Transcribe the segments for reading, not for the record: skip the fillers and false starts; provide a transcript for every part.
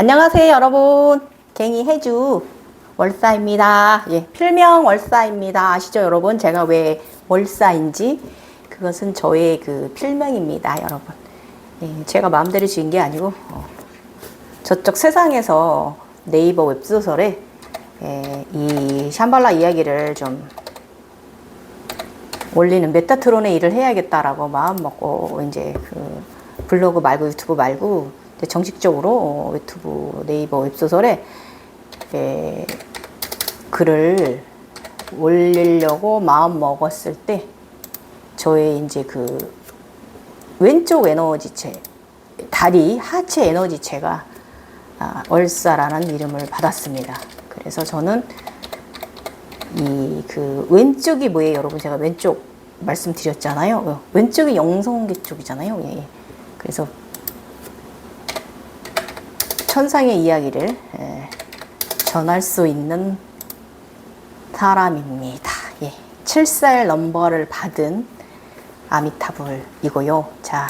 안녕하세요 여러분, 갱이 해주 월사입니다. 예, 필명 월사입니다. 아시죠 여러분? 제가 왜 월사인지 그것은 저의 그 필명입니다 여러분. 예, 제가 마음대로 지은 게 아니고 저쪽 세상에서 네이버 웹소설에 이 샴발라 이야기를 좀 올리는 메타트론의 일을 해야겠다라고 마음 먹고 이제 그 블로그 말고 유튜브 말고 정식적으로 유튜브 네이버 웹소설에 글을 올리려고 마음 먹었을 때 저의 이제 그 왼쪽 에너지체, 다리 하체 에너지체가 월사라는 이름을 받았습니다. 그래서 저는 이 그 왼쪽이 뭐예요, 여러분? 제가 왼쪽 말씀드렸잖아요. 왼쪽이 영성계 쪽이잖아요. 예. 그래서 천상의 이야기를 전할 수 있는 사람입니다. 예. 7살 넘버를 받은 아미타불이고요. 자,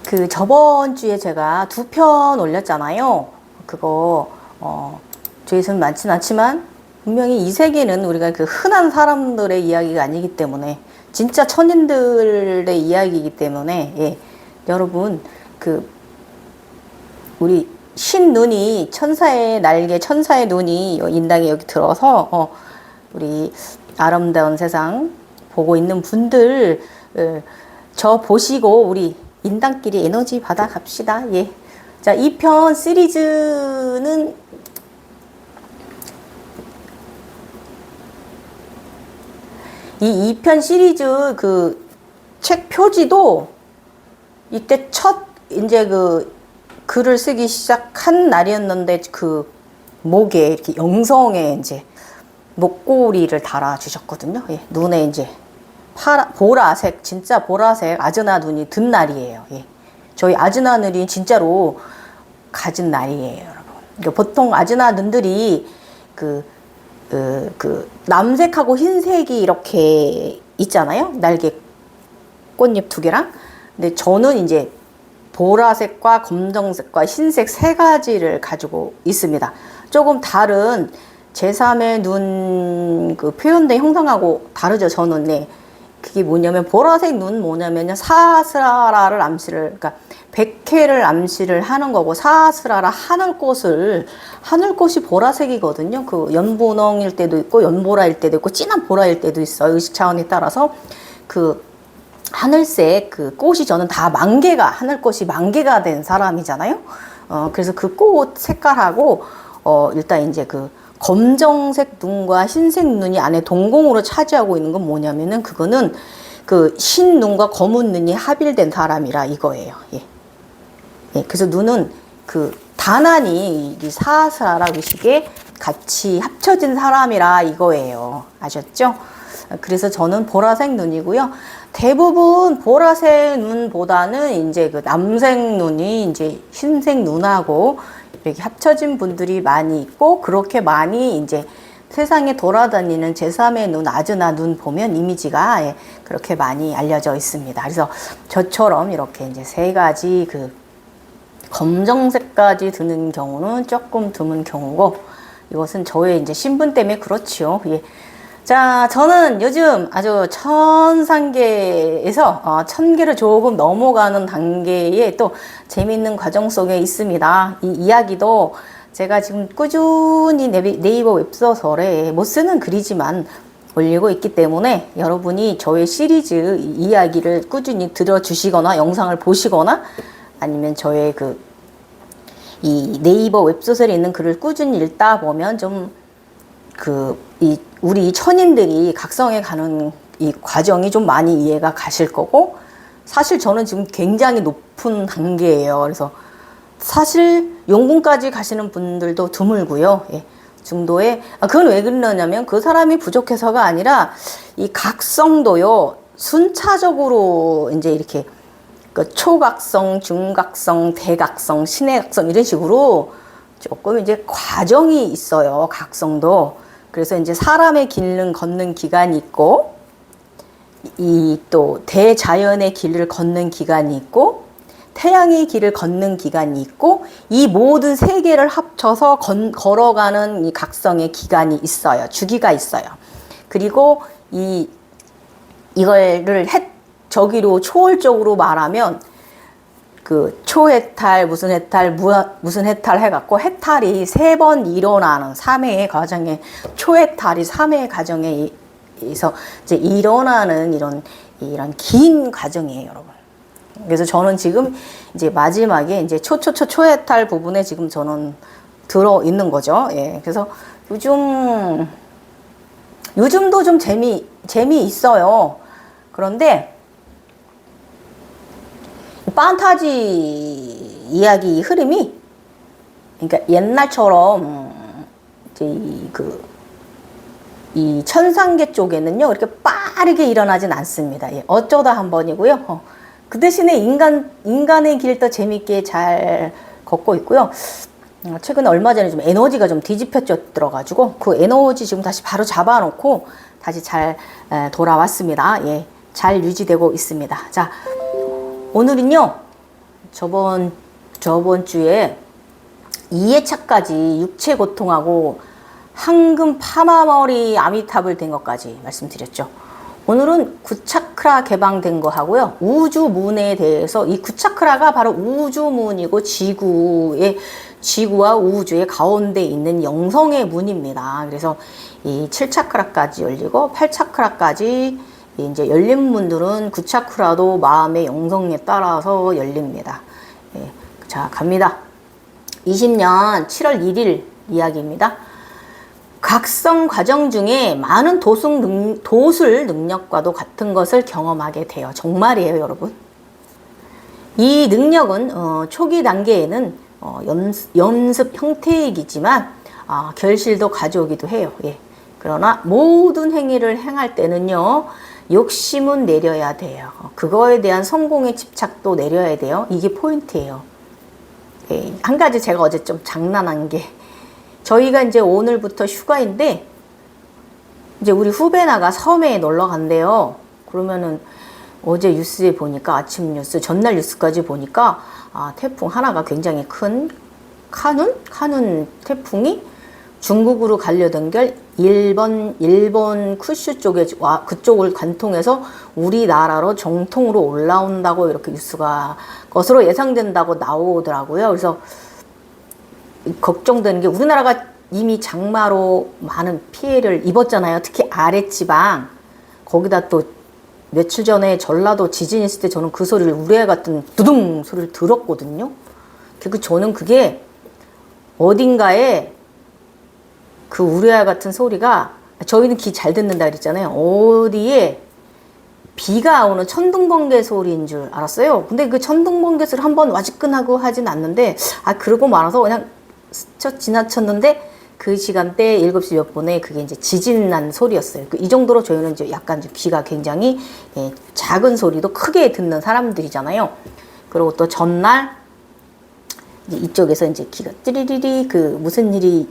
그 저번 주에 제가 2편 올렸잖아요. 그거 조회수는 많진 않지만 분명히 이 세계는 우리가 그 흔한 사람들의 이야기가 아니기 때문에 진짜 천인들의 이야기이기 때문에 예. 여러분 그 우리 신 눈이 천사의 날개, 천사의 눈이 인당에 여기 들어서 우리 아름다운 세상 보고 있는 분들 저 보시고 우리 인당끼리 에너지 받아 갑시다. 예. 자, 2편 시리즈는 이 2편 시리즈 그 책 표지도 이때 첫 이제 그 글을 쓰기 시작한 날이었는데 그 목에 이렇게 영성에 이제 목걸이를 달아 주셨거든요. 예, 눈에 이제 보라색, 진짜 보라색 아즈나 눈이 든 날이에요. 예. 저희 아즈나 눈이 진짜로 가진 날이에요, 여러분. 그러니까 보통 아즈나 눈들이 그 남색하고 흰색이 이렇게 있잖아요. 날개 꽃잎 2개랑. 근데 저는 이제 보라색과 검정색과 흰색 3가지를 가지고 있습니다. 조금 다른 제3의 눈 그 표현된 형상하고 다르죠. 저는 네. 그게 뭐냐면 보라색 눈 뭐냐면요. 사스라라를 암시를 그러니까 백회를 암시를 하는 거고 사스라라 하늘꽃이 보라색이거든요. 그 연분홍일 때도 있고 연보라일 때도 있고 진한 보라일 때도 있어요. 의식 차원에 따라서 그 하늘색 그 꽃이 저는 다 만개가 하늘꽃이 만개가 된 사람이잖아요. 그래서 그 꽃 색깔하고 일단 이제 그 검정색 눈과 흰색 눈이 안에 동공으로 차지하고 있는 건 뭐냐면은 그거는 그 흰 눈과 검은 눈이 합일된 사람이라 이거예요. 예. 예. 그래서 눈은 그 다난이 이 사스라라 의식에 같이 합쳐진 사람이라 이거예요. 아셨죠? 그래서 저는 보라색 눈이고요. 대부분 보라색 눈보다는 이제 그 남색 눈이 이제 흰색 눈하고 이렇게 합쳐진 분들이 많이 있고 그렇게 많이 이제 세상에 돌아다니는 제3의 눈, 아즈나 눈 보면 이미지가 예, 그렇게 많이 알려져 있습니다. 그래서 저처럼 이렇게 이제 3가지 그 검정색까지 드는 경우는 조금 드문 경우고 이것은 저의 이제 신분 때문에 그렇지요. 예. 자, 저는 요즘 아주 천상계에서 1000개를 조금 넘어가는 단계에 또 재미있는 과정 속에 있습니다. 이 이야기도 제가 지금 꾸준히 네이버 웹소설에 못 쓰는 글이지만 올리고 있기 때문에 여러분이 저의 시리즈 이야기를 꾸준히 들어주시거나 영상을 보시거나 아니면 저의 이 네이버 웹소설에 있는 글을 꾸준히 읽다 보면 좀 우리 천인들이 각성해 가는 이 과정이 좀 많이 이해가 가실 거고 사실 저는 지금 굉장히 높은 단계예요. 그래서 사실 용궁까지 가시는 분들도 드물고요. 예, 중도에 그건 왜 그러냐면 그 사람이 부족해서가 아니라 이 각성도요 순차적으로 이제 이렇게 그 초각성, 중각성, 대각성, 신의 각성 이런 식으로 조금 이제 과정이 있어요. 각성도. 그래서 이제 사람의 길을 걷는 기간이 있고 이 또 대자연의 길을 걷는 기간이 있고 태양의 길을 걷는 기간이 있고 이 모든 세 개를 합쳐서 걸어가는 이 각성의 기간이 있어요. 주기가 있어요. 그리고 이거를 저기로 초월적으로 말하면 그 초해탈 무슨 해탈 무슨 해탈 해갖고 해탈이 3번 일어나는 3회의 과정에 초해탈이 3회의 과정에 서 이제 일어나는 이런 긴 과정이에요, 여러분. 그래서 저는 지금 이제 마지막에 이제 초해탈 부분에 지금 저는 들어 있는 거죠. 예. 그래서 요즘도 좀 재미 있어요. 그런데 판타지 이야기 흐름이 그러니까 옛날처럼 이제 이 천상계 쪽에는요 이렇게 빠르게 일어나진 않습니다. 예, 어쩌다 한 번이고요. 그 대신에 인간의 길도 재밌게 잘 걷고 있고요. 최근에 얼마 전에 좀 에너지가 좀 뒤집혀졌더라가지고 그 에너지 지금 다시 바로 잡아놓고 다시 잘 돌아왔습니다. 예, 잘 유지되고 있습니다. 자, 오늘은요 저번 주에 2회차까지 육체 고통하고 황금 파마머리 아미타불 된 것까지 말씀드렸죠. 오늘은 9차크라 개방된 거 하고요. 우주문에 대해서 이 9차크라가 바로 우주문이고 지구와 우주의 가운데 있는 영성의 문입니다. 그래서 이 7차크라까지 열리고 8차크라까지 이제 열린 문들은 9차크라도 마음의 영성에 따라서 열립니다. 예, 자, 갑니다. 20년 7월 1일 이야기입니다. 각성 과정 중에 많은 도술 능력과도 같은 것을 경험하게 돼요. 정말이에요, 여러분. 이 능력은 초기 단계에는 연습 형태이기지만 결실도 가져오기도 해요. 예. 그러나 모든 행위를 행할 때는요. 욕심은 내려야 돼요. 그거에 대한 성공의 집착도 내려야 돼요. 이게 포인트예요. 예. 한 가지 제가 어제 좀 장난한 게 저희가 이제 오늘부터 휴가인데 이제 우리 후배나가 섬에 놀러 간대요. 그러면은 어제 뉴스에 보니까 아침 뉴스, 전날 뉴스까지 보니까 태풍 하나가 굉장히 큰 카눈 태풍이 중국으로 가려던 걸 일본 쿠슈 쪽에 그쪽을 관통해서 우리나라로 정통으로 올라온다고 이렇게 뉴스가 것으로 예상된다고 나오더라고요. 그래서 걱정되는 게 우리나라가 이미 장마로 많은 피해를 입었잖아요. 특히 아랫지방. 거기다 또 며칠 전에 전라도 지진 있을 때 저는 그 소리를 우레 같은 두둥 소리를 들었거든요. 저는 그게 어딘가에 그 우레와 같은 소리가 저희는 귀 잘 듣는다 그랬잖아요. 어디에 비가 오는 천둥번개 소리인 줄 알았어요. 근데 그 천둥번개 소리 한번 와지끈하고 하진 않는데 그러고 말아서 그냥 스쳐 지나쳤는데 그 시간대 7시 몇 분에 그게 이제 지진 난 소리였어요. 이 정도로 저희는 이제 약간 이제 귀가 굉장히 작은 소리도 크게 듣는 사람들이잖아요. 그리고 또 전날 이제 이쪽에서 이제 귀가 찌리리리 무슨 일이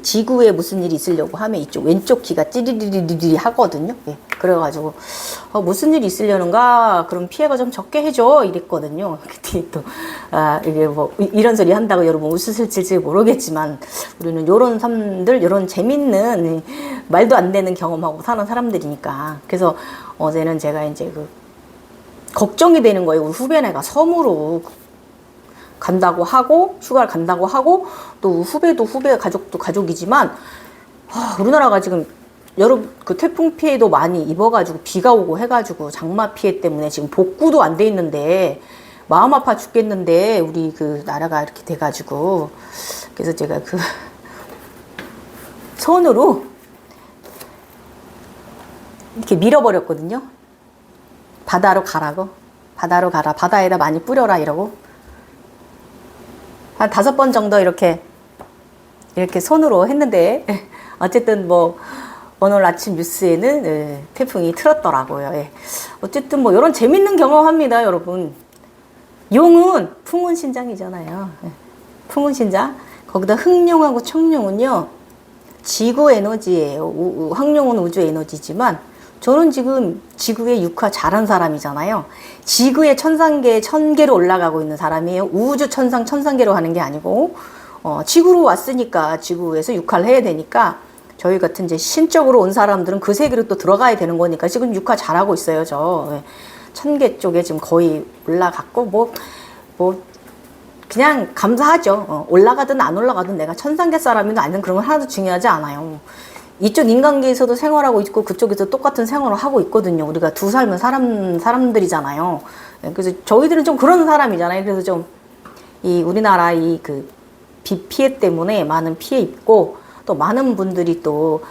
지구에 무슨 일이 있으려고 하면 이쪽 왼쪽 귀가 찌리리리리 하거든요. 예. 그래가지고 무슨 일이 있으려는가 그럼 피해가 좀 적게 해줘 이랬거든요. 그때 또 이게 뭐 이런 소리 한다고 여러분 웃으실지 모르겠지만 우리는 요런 사람들 요런 재밌는 말도 안 되는 경험하고 사는 사람들이니까. 그래서 어제는 제가 이제 걱정이 되는 거예요. 우리 후배네가 섬으로 간다고 하고 휴가를 간다고 하고 또 후배도 후배 가족도 가족이지만 우리나라가 지금 여러 태풍 피해도 많이 입어가지고 비가 오고 해가지고 장마 피해 때문에 지금 복구도 안 돼 있는데 마음 아파 죽겠는데 우리 나라가 이렇게 돼가지고 그래서 제가 손으로 이렇게 밀어버렸거든요. 바다로 가라고. 바다로 가라. 바다에다 많이 뿌려라 이러고 한 5번 정도 이렇게 손으로 했는데 어쨌든 뭐 오늘 아침 뉴스에는 태풍이 틀었더라고요. 예. 어쨌든 뭐 이런 재밌는 경험합니다, 여러분. 용은 풍운신장이잖아요. 예. 풍운신장. 거기다 흑룡하고 청룡은요 지구 에너지예요. 황룡은 우주 에너지지만 저는 지금 지구의 육화 잘한 사람이잖아요. 지구의 천상계, 천계로 올라가고 있는 사람이에요. 우주 천상, 천상계로 가는 게 아니고, 지구로 왔으니까 지구에서 육화를 해야 되니까, 저희 같은 이제 신적으로 온 사람들은 그 세계로 또 들어가야 되는 거니까 지금 육화 잘하고 있어요, 저. 천계 쪽에 지금 거의 올라갔고, 그냥 감사하죠. 올라가든 안 올라가든 내가 천상계 사람이든 아니든 그런 건 하나도 중요하지 않아요. 이쪽 인간계에서도 생활하고 있고 그쪽에서 똑같은 생활을 하고 있거든요. 우리가 두 삶은 사람들이잖아요. 그래서 저희들은 좀 그런 사람이잖아요. 그래서 좀 이 우리나라 이 그 비 피해 때문에 많은 피해 입고 또 많은 분들이 또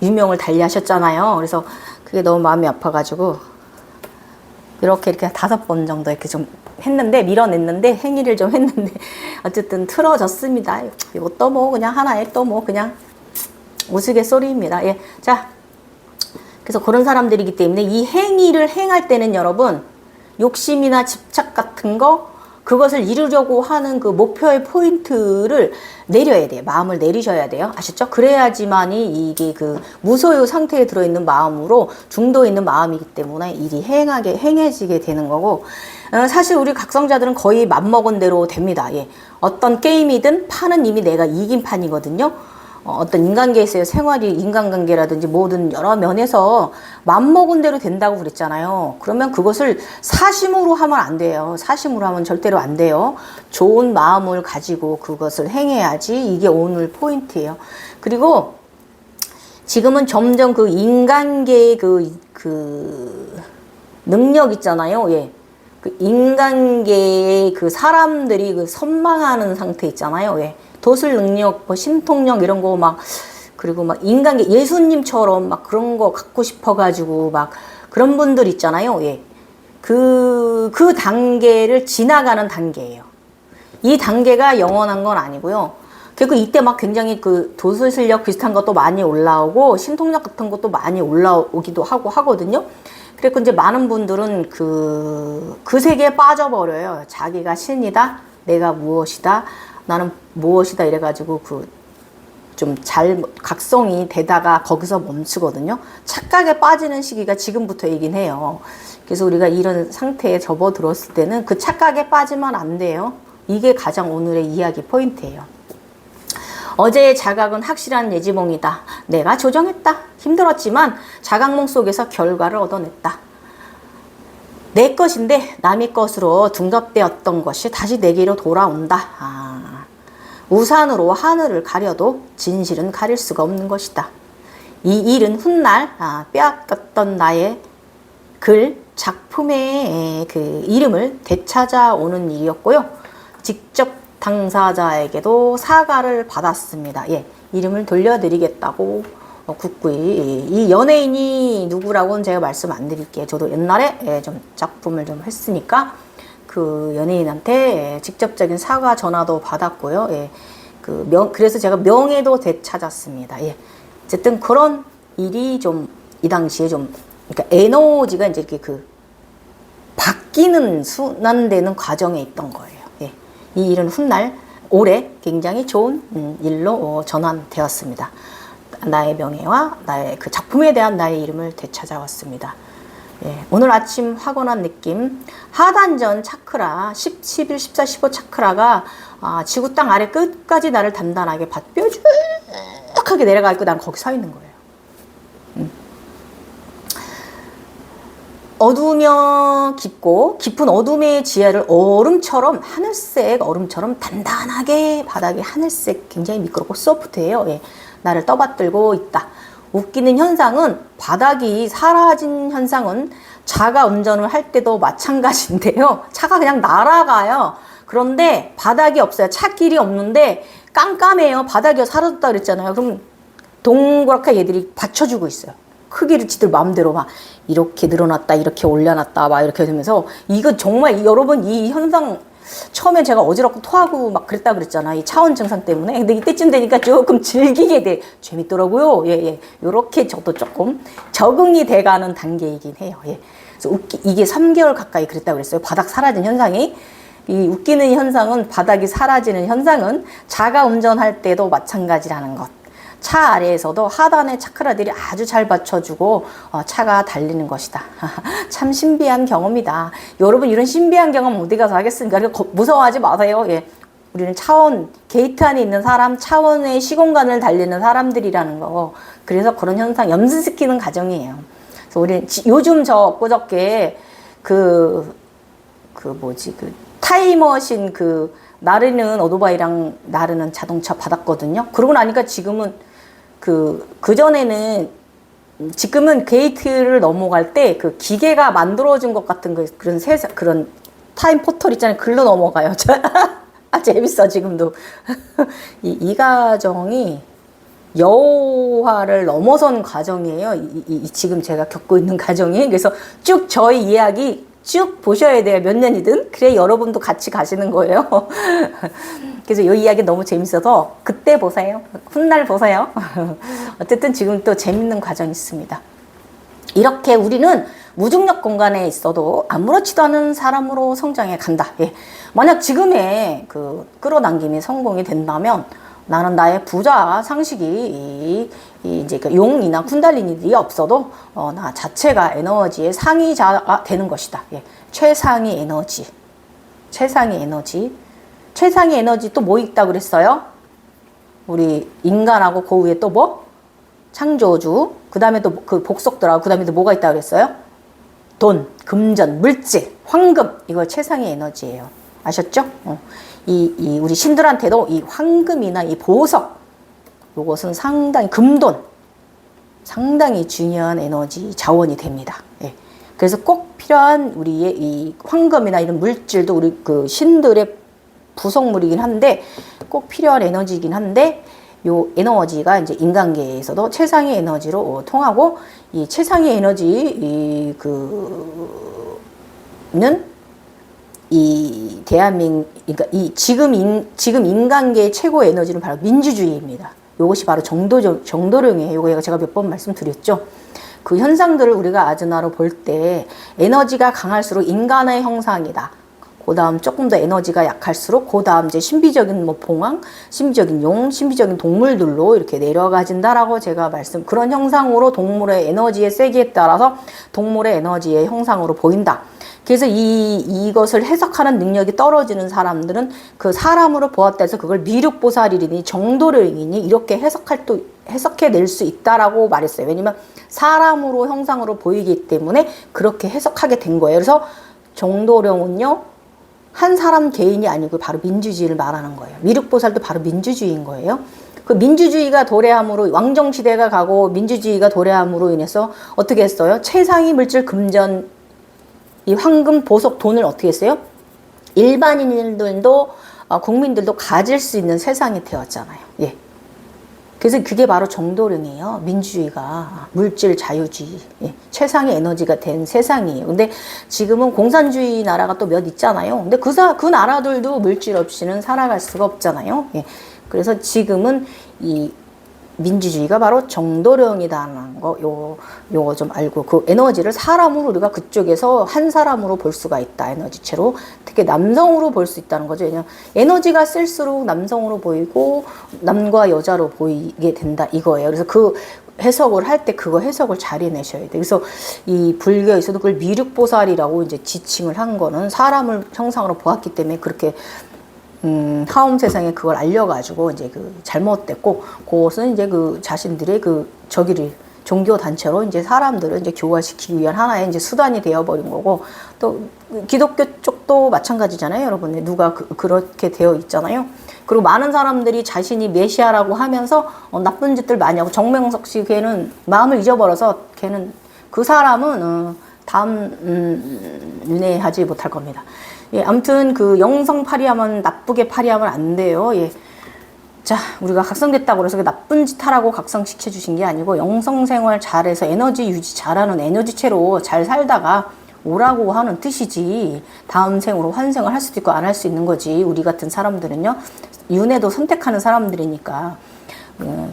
유명을 달리하셨잖아요. 그래서 그게 너무 마음이 아파가지고 이렇게 5번 정도 이렇게 좀 했는데 밀어냈는데 행위를 좀 했는데 어쨌든 틀어졌습니다. 이것도 뭐 그냥 하나의 또 뭐 그냥 우스갯소리입니다. 예. 자, 그래서 그런 사람들이기 때문에 이 행위를 행할 때는 여러분 욕심이나 집착 같은 거 그것을 이루려고 하는 그 목표의 포인트를 내려야 돼요. 마음을 내리셔야 돼요. 아셨죠? 그래야지만이 이게 그 무소유 상태에 들어있는 마음으로 중도에 있는 마음이기 때문에 일이 행해지게 되는 거고, 사실 우리 각성자들은 거의 맘먹은 대로 됩니다. 예. 어떤 게임이든 판은 이미 내가 이긴 판이거든요. 어떤 인간계에서의 생활이 인간관계라든지 모든 여러 면에서 맘먹은 대로 된다고 그랬잖아요. 그러면 그것을 사심으로 하면 안 돼요. 사심으로 하면 절대로 안 돼요. 좋은 마음을 가지고 그것을 행해야지 이게 오늘 포인트예요. 그리고 지금은 점점 그 인간계의 그 능력 있잖아요. 예. 그 인간계의 그 사람들이 그 선망하는 상태 있잖아요. 예. 도술 능력, 뭐 신통력 이런 거 막, 그리고 막 인간계 예수님처럼 막 그런 거 갖고 싶어가지고 막 그런 분들 있잖아요. 예. 그 단계를 지나가는 단계예요. 이 단계가 영원한 건 아니고요. 그리고 이때 막 굉장히 그 도술 실력 비슷한 것도 많이 올라오고 신통력 같은 것도 많이 올라오기도 하고 하거든요. 그래서 이제 많은 분들은 그 세계에 빠져버려요. 자기가 신이다, 내가 무엇이다, 나는 무엇이다 이래가지고 좀 각성이 되다가 거기서 멈추거든요. 착각에 빠지는 시기가 지금부터이긴 해요. 그래서 우리가 이런 상태에 접어들었을 때는 그 착각에 빠지면 안 돼요. 이게 가장 오늘의 이야기 포인트예요. 어제의 자각은 확실한 예지몽이다. 내가 조정했다. 힘들었지만 자각몽 속에서 결과를 얻어냈다. 내 것인데 남의 것으로 둔갑되었던 것이 다시 내게로 돌아온다. 우산으로 하늘을 가려도 진실은 가릴 수가 없는 것이다. 이 일은 훗날 빼앗겼던 나의 작품의 그 이름을 되찾아오는 일이었고요. 직접 당사자에게도 사과를 받았습니다. 예, 이름을 돌려드리겠다고 굳고이 이 연예인이 누구라고는 제가 말씀 안 드릴게요. 저도 옛날에 좀 작품을 좀 했으니까 그 연예인한테 직접적인 사과 전화도 받았고요. 예, 그래서 제가 명예도 되찾았습니다. 예, 어쨌든 그런 일이 좀 이 당시에 좀 그러니까 에너지가 이제 이렇게 바뀌는 순환되는 과정에 있던 거예요. 예, 이 일은 훗날 올해 굉장히 좋은 일로 전환되었습니다. 나의 명예와 나의 그 작품에 대한 나의 이름을 되찾아왔습니다. 예, 오늘 아침 확언한 느낌, 하단전 차크라 10, 11, 14, 15 차크라가 지구 땅 아래 끝까지 나를 단단하게 뾰족하게 내려가 있고 난 거기 서 있는 거예요. 어두우며 깊은 어둠의 지하를 얼음처럼 하늘색 얼음처럼 단단하게 바닥이 하늘색 굉장히 미끄럽고 소프트해요. 예, 나를 떠받들고 있다. 웃기는 현상은 바닥이 사라진 현상은 자가 운전을 할 때도 마찬가지인데요. 차가 그냥 날아가요. 그런데 바닥이 없어요. 차길이 없는데 깜깜해요. 바닥이 사라졌다 그랬잖아요. 그럼 동그랗게 얘들이 받쳐주고 있어요. 크기를 지들 마음대로 막 이렇게 늘어났다 이렇게 올려놨다 막 이렇게 되면서 이거 정말 여러분 이 현상 처음에 제가 어지럽고 토하고 막 그랬다 그랬잖아. 이 차원 증상 때문에. 근데 이때쯤 되니까 조금 즐기게 돼. 재밌더라고요. 예, 예. 요렇게 저도 조금 적응이 돼가는 단계이긴 해요. 예. 그래서 이게 3개월 가까이 그랬다 그랬어요. 바닥 사라진 현상이. 이 웃기는 현상은 바닥이 사라지는 현상은 자가 운전할 때도 마찬가지라는 것. 차 아래에서도 하단의 차크라들이 아주 잘 받쳐주고 차가 달리는 것이다. 참 신비한 경험이다. 여러분 이런 신비한 경험 어디 가서 하겠습니까? 그러니까 무서워하지 마세요. 예. 우리는 차원, 게이트 안에 있는 사람, 차원의 시공간을 달리는 사람들이라는 거. 그래서 그런 현상 염두시키는 과정이에요. 그래서 우리는 요즘 저 엊그저께 그 타임머신 나르는 오토바이랑 나르는 자동차 받았거든요. 그러고 나니까 지금은 그전에는 지금은 게이트를 넘어갈 때 그 기계가 만들어준 것 같은 그런 타임 포털 있잖아요. 글로 넘어가요. 재밌어, 지금도. 이 과정이 여호와를 넘어선 과정이에요. 지금 제가 겪고 있는 과정이. 그래서 쭉 저의 이야기 쭉 보셔야 돼요. 몇 년이든. 그래 여러분도 같이 가시는 거예요. 그래서 이 이야기 너무 재밌어서 그때 보세요. 훗날 보세요. 어쨌든 지금 또 재밌는 과정이 있습니다. 이렇게 우리는 무중력 공간에 있어도 아무렇지도 않은 사람으로 성장해 간다. 예. 만약 지금의 끌어당김이 성공이 된다면 나는 나의 부자 상식이 이제 용이나 쿤달리니들이 없어도 나 자체가 에너지의 상위자가 되는 것이다. 예. 최상위 에너지. 최상위 에너지 또 뭐 있다 그랬어요? 우리 인간하고 그 위에 또 뭐? 창조주. 그 다음에 또 복속들하고 그 다음에 또 뭐가 있다 그랬어요? 돈, 금전, 물질, 황금. 이거 최상위 에너지예요. 아셨죠? 우리 신들한테도 이 황금이나 이 보석, 요것은 상당히, 금돈, 상당히 중요한 에너지 자원이 됩니다. 예. 그래서 꼭 필요한 우리의 이 황금이나 이런 물질도 우리 신들의 부속물이긴 한데, 꼭 필요한 에너지이긴 한데, 요 에너지가 이제 인간계에서도 최상위 에너지로 통하고, 이 최상위 에너지, 그러니까 지금 인간계의 최고 에너지는 바로 민주주의입니다. 이것이 바로 정도령이에요. 이거 제가 몇 번 말씀드렸죠. 그 현상들을 우리가 아즈나로 볼 때 에너지가 강할수록 인간의 형상이다. 그 다음 조금 더 에너지가 약할수록 그 다음 이제 신비적인 봉황, 신비적인 용, 신비적인 동물들로 이렇게 내려가진다라고 제가 그런 형상으로 동물의 에너지의 세기에 따라서 동물의 에너지의 형상으로 보인다. 그래서 이것을 해석하는 능력이 떨어지는 사람들은 그 사람으로 보았다 해서 그걸 미륵보살이니 정도령이니 이렇게 해석해낼 수 있다라고 말했어요. 왜냐면 사람으로 형상으로 보이기 때문에 그렇게 해석하게 된 거예요. 그래서 정도령은요, 한 사람 개인이 아니고 바로 민주주의를 말하는 거예요. 미륵보살도 바로 민주주의인 거예요. 그 민주주의가 도래함으로 왕정시대가 가고 민주주의가 도래함으로 인해서 어떻게 했어요? 최상위 물질 금전, 이 황금, 보석, 돈을 어떻게 했어요? 일반인들도 국민들도 가질 수 있는 세상이 되었잖아요. 예. 그래서 그게 바로 정도령이에요. 민주주의가 물질 자유주의, 예. 최상의 에너지가 된 세상이에요. 근데 지금은 공산주의 나라가 또 몇 있잖아요. 근데 그 나라들도 물질 없이는 살아갈 수가 없잖아요. 예. 그래서 지금은 이 민주주의가 바로 정도령이다라는 거, 요거 좀 알고, 그 에너지를 사람으로 우리가 그쪽에서 한 사람으로 볼 수가 있다. 에너지체로. 특히 남성으로 볼 수 있다는 거죠. 왜냐면 에너지가 쓸수록 남성으로 보이고 남과 여자로 보이게 된다 이거예요. 그래서 그 해석을 할 때 그거 해석을 잘 해내셔야 돼요. 그래서 이 불교에서도 그걸 미륵보살이라고 이제 지칭을 한 거는 사람을 형상으로 보았기 때문에 그렇게 하움 세상에 그걸 알려가지고 이제 잘못됐고, 그것은 이제 자신들의 종교 단체로 이제 사람들을 이제 교화시키기 위한 하나의 이제 수단이 되어버린 거고, 또 기독교 쪽도 마찬가지잖아요, 여러분. 누가 그렇게 되어 있잖아요. 그리고 많은 사람들이 자신이 메시아라고 하면서 나쁜 짓들 많이 하고, 정명석 씨 걔는 마음을 잊어버려서 그 사람은 윤회하지 못할 겁니다. 예, 아무튼 영성 파리하면 나쁘게 파리하면 안 돼요. 예. 자, 우리가 각성됐다고 그래서 나쁜 짓 하라고 각성시켜 주신 게 아니고 영성 생활 잘해서 에너지 유지 잘하는 에너지체로 잘 살다가 오라고 하는 뜻이지, 다음 생으로 환생을 할 수도 있고 안 할 수 있는 거지. 우리 같은 사람들은요, 윤회도 선택하는 사람들이니까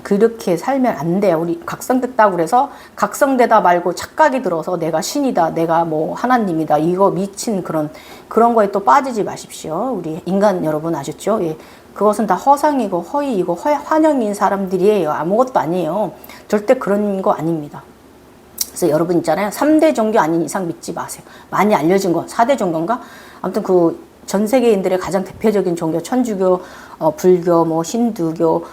그렇게 살면 안 돼요. 우리 각성됐다고 그래서 각성되다 말고 착각이 들어서 내가 신이다, 내가 뭐 하나님이다, 이거 미친 그런 거에 또 빠지지 마십시오. 우리 인간 여러분 아셨죠? 예. 그것은 다 허상이고 허위이고 환영인 사람들이에요. 아무것도 아니에요. 절대 그런 거 아닙니다. 그래서 여러분 있잖아요. 3대 종교 아닌 이상 믿지 마세요. 많이 알려진 거 4대 종교인가? 아무튼 그 전 세계인들의 가장 대표적인 종교 천주교, 불교, 뭐 힌두교,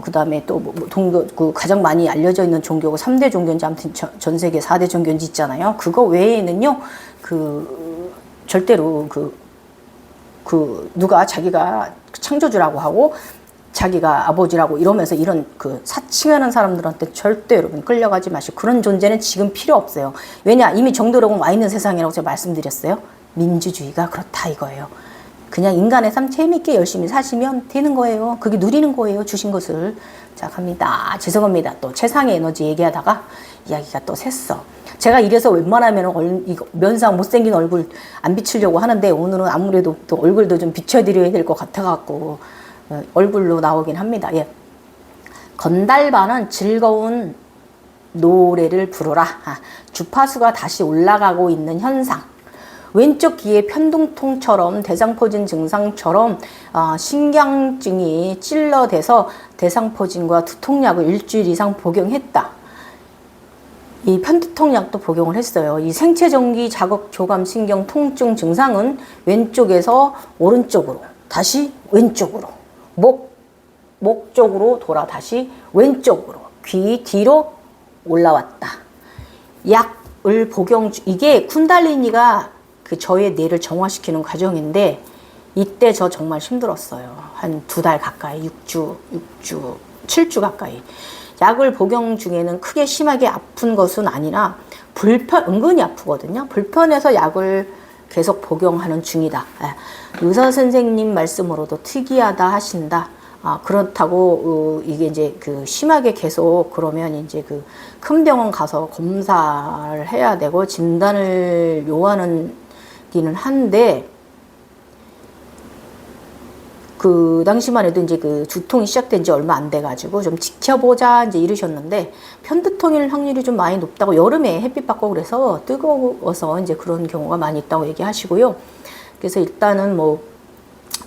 그다음에 또 뭐 동교, 그 가장 많이 알려져 있는 종교가 3대 종교인지 아무튼 전 세계 4대 종교인지 있잖아요. 그거 외에는요. 그 절대로 누가 자기가 창조주라고 하고 자기가 아버지라고 이러면서 이런 그 사칭하는 사람들한테 절대 여러분 끌려가지 마시고 그런 존재는 지금 필요 없어요. 왜냐? 이미 정도력은 와 있는 세상이라고 제가 말씀드렸어요. 민주주의가 그렇다 이거예요. 그냥 인간의 삶 재밌게 열심히 사시면 되는 거예요. 그게 누리는 거예요. 주신 것을. 자, 갑니다. 죄송합니다. 또 최상의 에너지 얘기하다가 이야기가 또 샜어. 제가 이래서 웬만하면 면상 못생긴 얼굴 안 비추려고 하는데 오늘은 아무래도 또 얼굴도 좀 비춰드려야 될 것 같아갖고 얼굴로 나오긴 합니다. 예. 건달반은 즐거운 노래를 부르라. 주파수가 다시 올라가고 있는 현상. 왼쪽 귀에 편둥통처럼 대상포진 증상처럼 신경증이 찔러대서 대상포진과 두통약을 일주일 이상 복용했다. 이 편두통약도 복용을 했어요. 이 생체전기 자극 조감 신경 통증 증상은 왼쪽에서 오른쪽으로 다시 왼쪽으로 목 쪽으로 돌아 다시 왼쪽으로 귀 뒤로 올라왔다. 약을 이게 쿤달리니가 그 저의 뇌를 정화시키는 과정인데 이때 저 정말 힘들었어요. 한 2달 가까이, 7주 가까이. 약을 복용 중에는 크게 심하게 아픈 것은 아니라 은근히 아프거든요. 불편해서 약을 계속 복용하는 중이다. 의사 선생님 말씀으로도 특이하다 하신다. 그렇다고 이게 이제 그 심하게 계속 그러면 이제 그 큰 병원 가서 검사를 해야 되고 진단을 요하는 기는 한데 그 당시만 해도 이제 그 두통이 시작된 지 얼마 안 돼 가지고 좀 지켜보자 이제 이러셨는데 편두통일 확률이 좀 많이 높다고 여름에 햇빛 받고 그래서 뜨거워서 이제 그런 경우가 많이 있다고 얘기하시고요. 그래서 일단은 뭐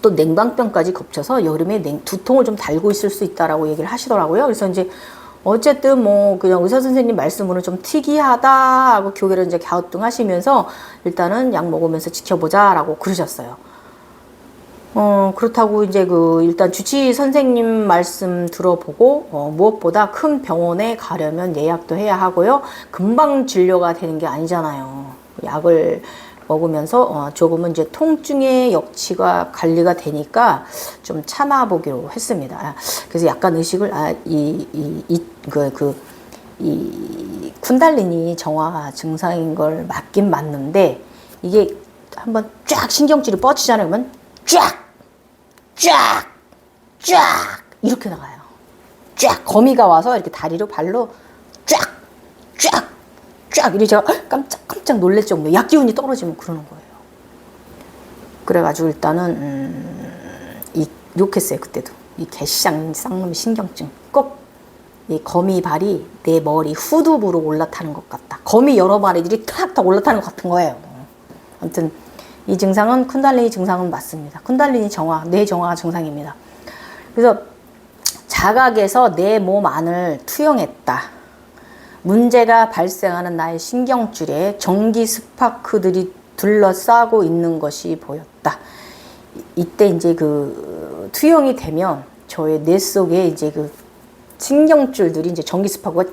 또 냉방병까지 겹쳐서 여름에 두통을 좀 달고 있을 수 있다라고 얘기를 하시더라고요. 그래서 이제 어쨌든 뭐 그냥 의사 선생님 말씀으로 좀 특이하다 하고 교계를 이제 갸우뚱하시면서 일단은 약 먹으면서 지켜보자라고 그러셨어요. 그렇다고 이제 일단 주치 선생님 말씀 들어보고 무엇보다 큰 병원에 가려면 예약도 해야 하고요. 금방 진료가 되는 게 아니잖아요. 약을 먹으면서 조금은 이제 통증의 역치가 관리가 되니까 좀 참아보기로 했습니다. 그래서 약간 의식을 이 쿤달리니 정화 증상인 걸 맞긴 맞는데 이게 한번 쫙 신경줄이 뻗치잖아요. 그러면 쫙 이렇게 나가요. 쫙 거미가 와서 이렇게 다리로 발로 쫙 이렇게 제가 깜짝 놀랄 정도 약 기운이 떨어지면 그러는 거예요. 그래가지고 일단은 욕했어요. 그때도 이 개시장 쌍놈의 신경증 꼭 이 거미 발이 내 머리 후두부로 올라타는 것 같다. 거미 여러 마리들이 탁탁 올라타는 것 같은 거예요. 아무튼 이 증상은 쿤달리니 증상은 맞습니다. 쿤달리니 정화, 뇌 정화 증상입니다. 그래서 자각에서 내 몸 안을 투영했다. 문제가 발생하는 나의 신경줄에 전기 스파크들이 둘러싸고 있는 것이 보였다. 이때 이제 투영이 되면 저의 뇌 속에 이제 신경줄들이 이제 전기 스파크가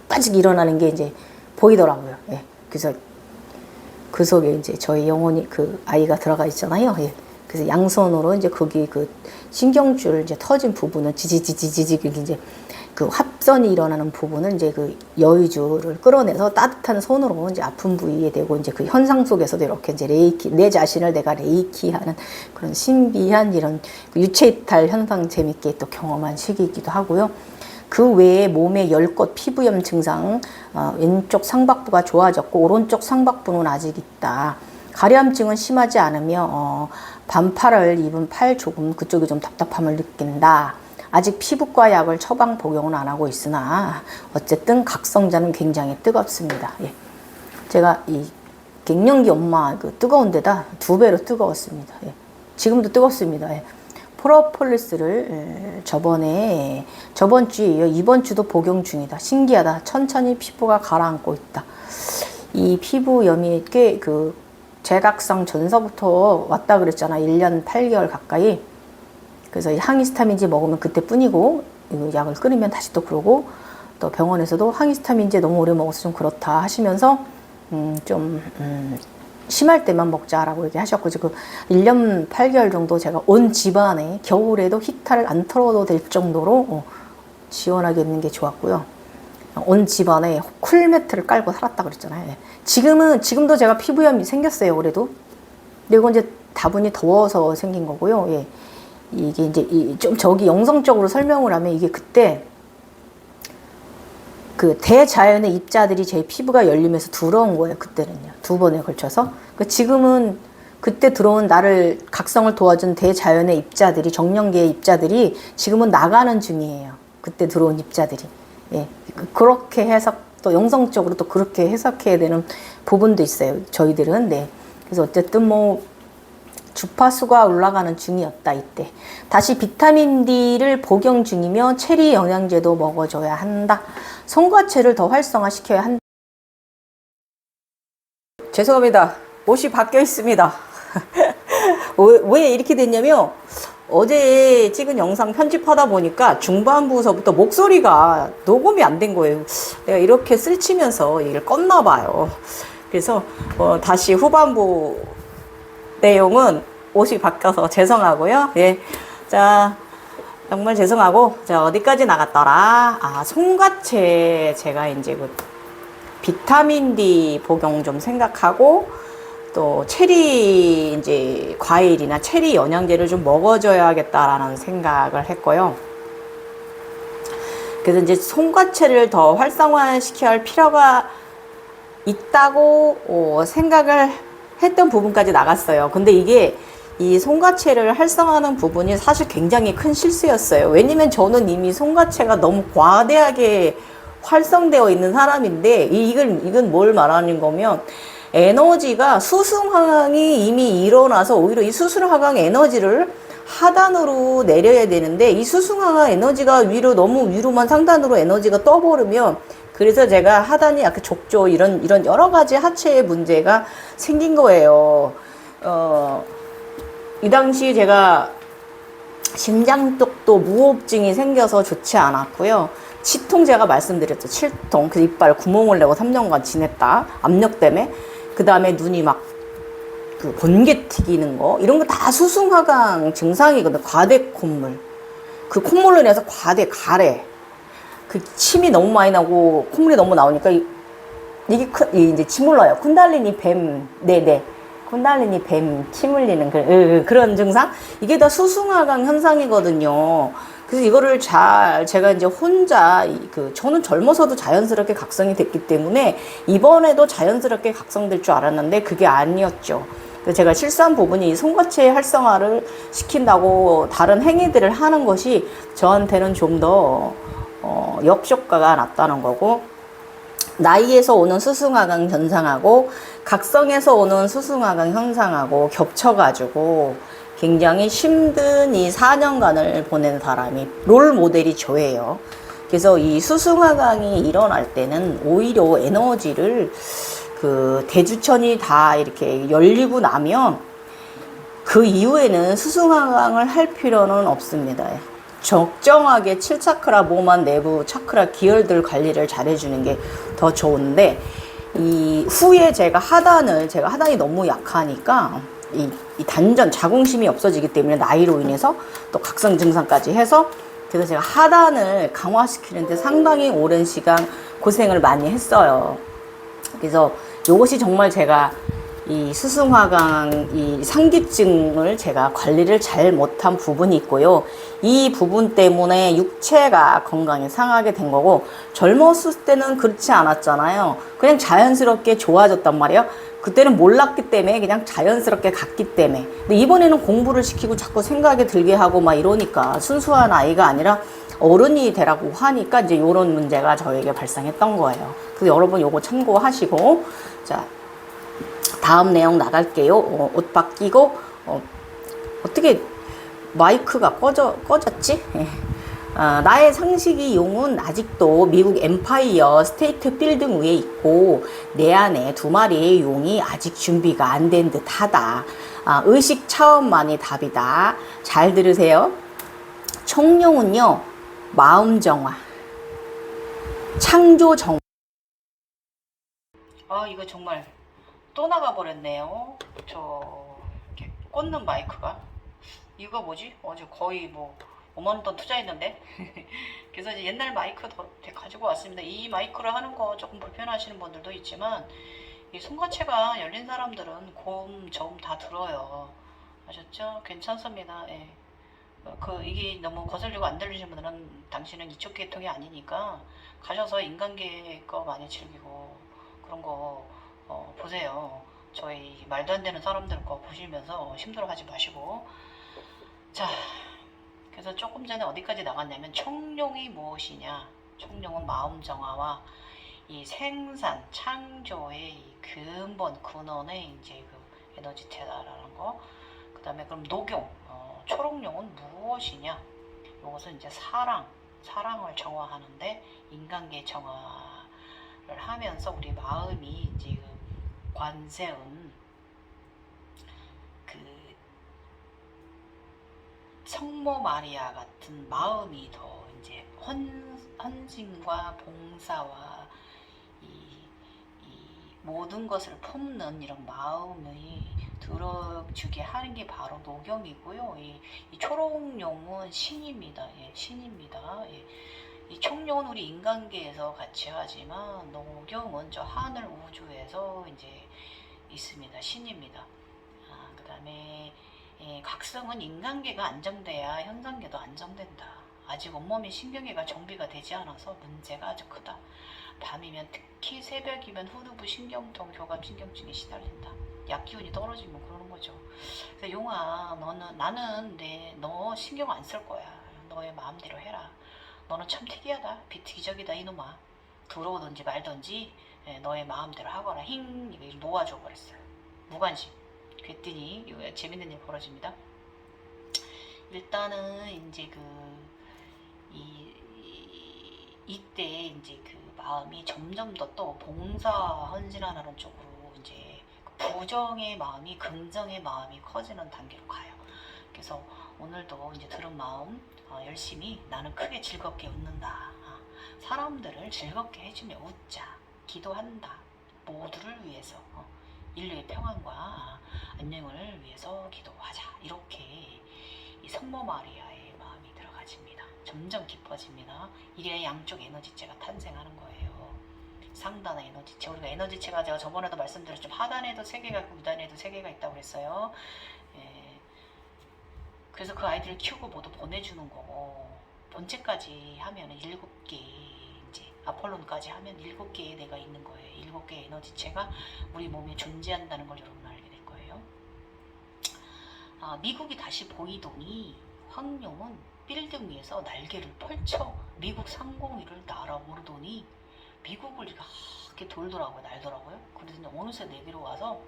빠직 일어나는 게 이제 보이더라고요. 예. 그래서 그 속에 이제 저희 영혼이 아이가 들어가 있잖아요. 예. 그래서 양손으로 이제 거기 신경줄 이제 터진 부분은 지지지지지 이제 합선이 일어나는 부분은 이제 여의주를 끌어내서 따뜻한 손으로 이제 아픈 부위에 대고 이제 현상 속에서도 이렇게 이제 내 자신을 내가 레이키하는 그런 신비한 이런 유체이탈 현상 재밌게 또 경험한 시기이기도 하고요. 그 외에 몸의 열꽃 피부염 증상, 왼쪽 상박부가 좋아졌고 오른쪽 상박부는 아직 있다. 가려움증은 심하지 않으며 반팔을 입은 팔 조금 그쪽이 좀 답답함을 느낀다. 아직 피부과 약을 처방 복용은 안 하고 있으나 어쨌든 각성자는 굉장히 뜨겁습니다. 예. 제가 이 갱년기 엄마 뜨거운 데다 2배로 뜨거웠습니다. 예. 지금도 뜨겁습니다. 예. 프로폴리스를 저번 주에 이어 이번 주도 복용 중이다. 신기하다. 천천히 피부가 가라앉고 있다. 이 피부염이 꽤 제각성 전서부터 왔다 그랬잖아. 1년 8개월 가까이. 그래서 이 항히스타민제 먹으면 그때뿐이고, 이 약을 끊으면 다시 또 그러고, 또 병원에서도 항히스타민제 너무 오래 먹어서 좀 그렇다 하시면서 심할 때만 먹자라고 얘기하셨고, 지금 1년 8개월 정도 제가 온 집안에 겨울에도 히터를 안 틀어도 될 정도로 시원하게 있는 게 좋았고요. 온 집안에 쿨매트를 깔고 살았다 그랬잖아요. 지금도 제가 피부염이 생겼어요, 올해도. 근데 이건 이제 다분히 더워서 생긴 거고요. 예. 이게 이제 좀 저기 영성적으로 설명을 하면 이게 그때 대자연의 입자들이 제 피부가 열리면서 들어온 거예요. 그때는요. 2번에 걸쳐서. 지금은 그때 들어온 나를 각성을 도와준 대자연의 입자들이, 정령계의 입자들이 지금은 나가는 중이에요. 그때 들어온 입자들이. 예. 그렇게 해석, 또 영성적으로 또 그렇게 해석해야 되는 부분도 있어요. 저희들은. 네. 그래서 어쨌든 주파수가 올라가는 중이었다, 이때. 다시 비타민 D를 복용 중이며 체리 영양제도 먹어줘야 한다. 송과체를 더 활성화시켜야 한다. 죄송합니다. 옷이 바뀌어 있습니다. 왜 이렇게 됐냐면, 어제 찍은 영상 편집하다 보니까 중반부서부터 목소리가 녹음이 안 된 거예요. 내가 이렇게 쓸치면서 얘기를 껐나 봐요. 그래서 다시 후반부 내용은 옷이 바뀌어서 죄송하고요. 예. 자, 정말 죄송하고, 자, 어디까지 나갔더라? 송과체 제가 이제 비타민 D 복용 좀 생각하고, 또 체리 이제 과일이나 체리 영양제를 좀 먹어줘야겠다라는 생각을 했고요. 그래서 이제 송과체를 더 활성화시켜야 할 필요가 있다고 생각을 했던 부분까지 나갔어요. 근데 이게 이 송과체를 활성화하는 부분이 사실 굉장히 큰 실수였어요. 왜냐면 저는 이미 송과체가 너무 과대하게 활성되어 있는 사람인데, 이건 뭘 말하는 거면, 에너지가 수승화강이 이미 일어나서 오히려 이 수승화강 에너지를 하단으로 내려야 되는데, 이 수승화강 에너지가 너무 위로만 상단으로 에너지가 떠버리면, 그래서 제가 하단이 약간 족조 이런 여러 가지 하체의 문제가 생긴 거예요. 이 당시 제가 심장 쪽도 무호흡증이 생겨서 좋지 않았고요. 치통 제가 말씀드렸죠. 7통. 그 이빨 구멍을 내고 3년간 지냈다. 압력 때문에. 그 다음에 눈이 막 번개 튀기는 거. 이런 거 다 수승화강 증상이거든. 과대 콧물. 그 콧물로 인해서 과대 가래. 침이 너무 많이 나고 콧물이 너무 나오니까 이게 이제 침 흘러요. 쿤달리니 뱀. 네네. 쿤달리니 뱀, 침 흘리는 그런 증상? 이게 다 수승화강 현상이거든요. 그래서 이거를 제가 이제 혼자, 저는 젊어서도 자연스럽게 각성이 됐기 때문에 이번에도 자연스럽게 각성될 줄 알았는데 그게 아니었죠. 그래서 제가 실수한 부분이 이 송과체 활성화를 시킨다고 다른 행위들을 하는 것이 저한테는 좀 더, 역효과가 났다는 거고, 나이에서 오는 수승화강 현상하고 각성에서 오는 수승화강 현상하고 겹쳐가지고 굉장히 힘든 이 4년간을 보낸 사람이 롤 모델이 저예요. 그래서 이 수승화강이 일어날 때는 오히려 에너지를 대주천이 다 이렇게 열리고 나면 그 이후에는 수승화강을 할 필요는 없습니다. 적정하게 7차크라 몸안 내부 차크라 기혈들 관리를 잘 해주는 게 더 좋은데, 이 후에 제가 하단이 너무 약하니까 이 단전 자궁심이 없어지기 때문에 나이로 인해서 또 각성 증상까지 해서, 그래서 제가 하단을 강화시키는데 상당히 오랜 시간 고생을 많이 했어요. 그래서 이것이 정말 제가 이 수승화강 이 상기증을 제가 관리를 잘 못한 부분이 있고요. 이 부분 때문에 육체가 건강이 상하게 된 거고, 젊었을 때는 그렇지 않았잖아요. 그냥 자연스럽게 좋아졌단 말이에요. 그때는 몰랐기 때문에 그냥 자연스럽게 갔기 때문에. 근데 이번에는 공부를 시키고 자꾸 생각이 들게 하고 막 이러니까 순수한 아이가 아니라 어른이 되라고 하니까 이제 이런 문제가 저에게 발생했던 거예요. 그래서 여러분 요거 참고하시고, 자, 다음 내용 나갈게요. 옷 바뀌고, 어떻게 마이크가 꺼졌지? 예. 나의 상식이 용은 아직도 미국 엠파이어 스테이트 빌딩 위에 있고 내 안에 두 마리의 용이 아직 준비가 안 된 듯하다. 의식 차원만이 답이다. 잘 들으세요. 청룡은요, 마음 정화, 창조 정화. 이거 정말 또 나가버렸네요. 저 이렇게 꽂는 마이크가. 이거 뭐지? 어제 거의 뭐 5만 원 투자했는데. 그래서 이제 옛날 마이크 더 가지고 왔습니다. 이 마이크로 하는 거 조금 불편하시는 분들도 있지만 이 손거체가 열린 사람들은 고음, 저음 다 들어요. 아셨죠? 괜찮습니다. 예. 이게 너무 거슬리고 안 들리시는 분들은 당신은 이쪽 계통이 아니니까 가셔서 인간계 거 많이 즐기고 그런 거 보세요. 저희 말도 안 되는 사람들 거 보시면서 힘들어하지 마시고. 자, 그래서 조금 전에 어디까지 나갔냐면 청룡이 무엇이냐. 청룡은 마음 정화와 이 생산, 창조의 이 근본, 근원의 이제 그 에너지체다라는 거. 그 다음에 그럼 녹용, 초록룡은 무엇이냐. 이것은 이제 사랑을 정화하는데 인간계 정화를 하면서 우리 마음이 이제 그 관세음, 그 성모 마리아 같은 마음이 더 이제 헌신과 봉사와 이 모든 것을 품는 이런 마음이 들어주게 하는 게 바로 녹용이고요. 이 초록용은 신입니다. 예, 신입니다. 예. 이 청룡은 우리 인간계에서 같이 하지만 녹용은 저 하늘 우주에서 이제 있습니다. 신입니다. 그 다음에 각성은 인간계가 안정돼야 현상계도 안정된다. 아직 온몸이 신경계가 정비가 되지 않아서 문제가 아주 크다. 밤이면 특히 새벽이면 후두부 신경통, 교감 신경증에 시달린다. 약기운이 떨어지면 그러는 거죠. 그래서 용아, 나는 너 신경 안 쓸 거야. 너의 마음대로 해라. 너는 참 특이하다. 비특이적이다 이놈아. 들어오든지 말든지 너의 마음대로 하거라. 이거 놓아줘 버렸어요. 무관심. 그랬더니 재밌는 일 벌어집니다. 일단은 이제 이때 이제 그 마음이 점점 더 또 봉사 헌신하는 쪽으로 이제 부정의 마음이 긍정의 마음이 커지는 단계로 가요. 그래서 오늘도 이제 들은 마음 열심히 나는 크게 즐겁게 웃는다. 사람들을 즐겁게 해주며 웃자. 기도한다. 모두를 위해서 인류의 평안과 안녕을 위해서 기도하자. 이렇게 이 성모 마리아의 마음이 들어가집니다. 점점 깊어집니다. 이래 양쪽 에너지체가 탄생하는 거예요. 상단의 에너지체. 우리가 에너지체가 제가 저번에도 말씀드렸죠. 하단에도 3개가 있고 위단에도 3개가 있다고 그랬어요. 그래서 그 아이들을 키우고 모두 보내주는 거고, 본체까지 하면 7개, 이제 아폴론까지 하면 7개의 내가 있는 거예요. 7개의 에너지체가 우리 몸에 존재한다는 걸 여러분 알게 될 거예요. 미국이 다시 보이더니 황룡은 빌딩 위에서 날개를 펼쳐 미국 상공위를 날아오르더니 미국을 이렇게 돌더라고요. 날더라고요. 그래서 어느새 내게로 와서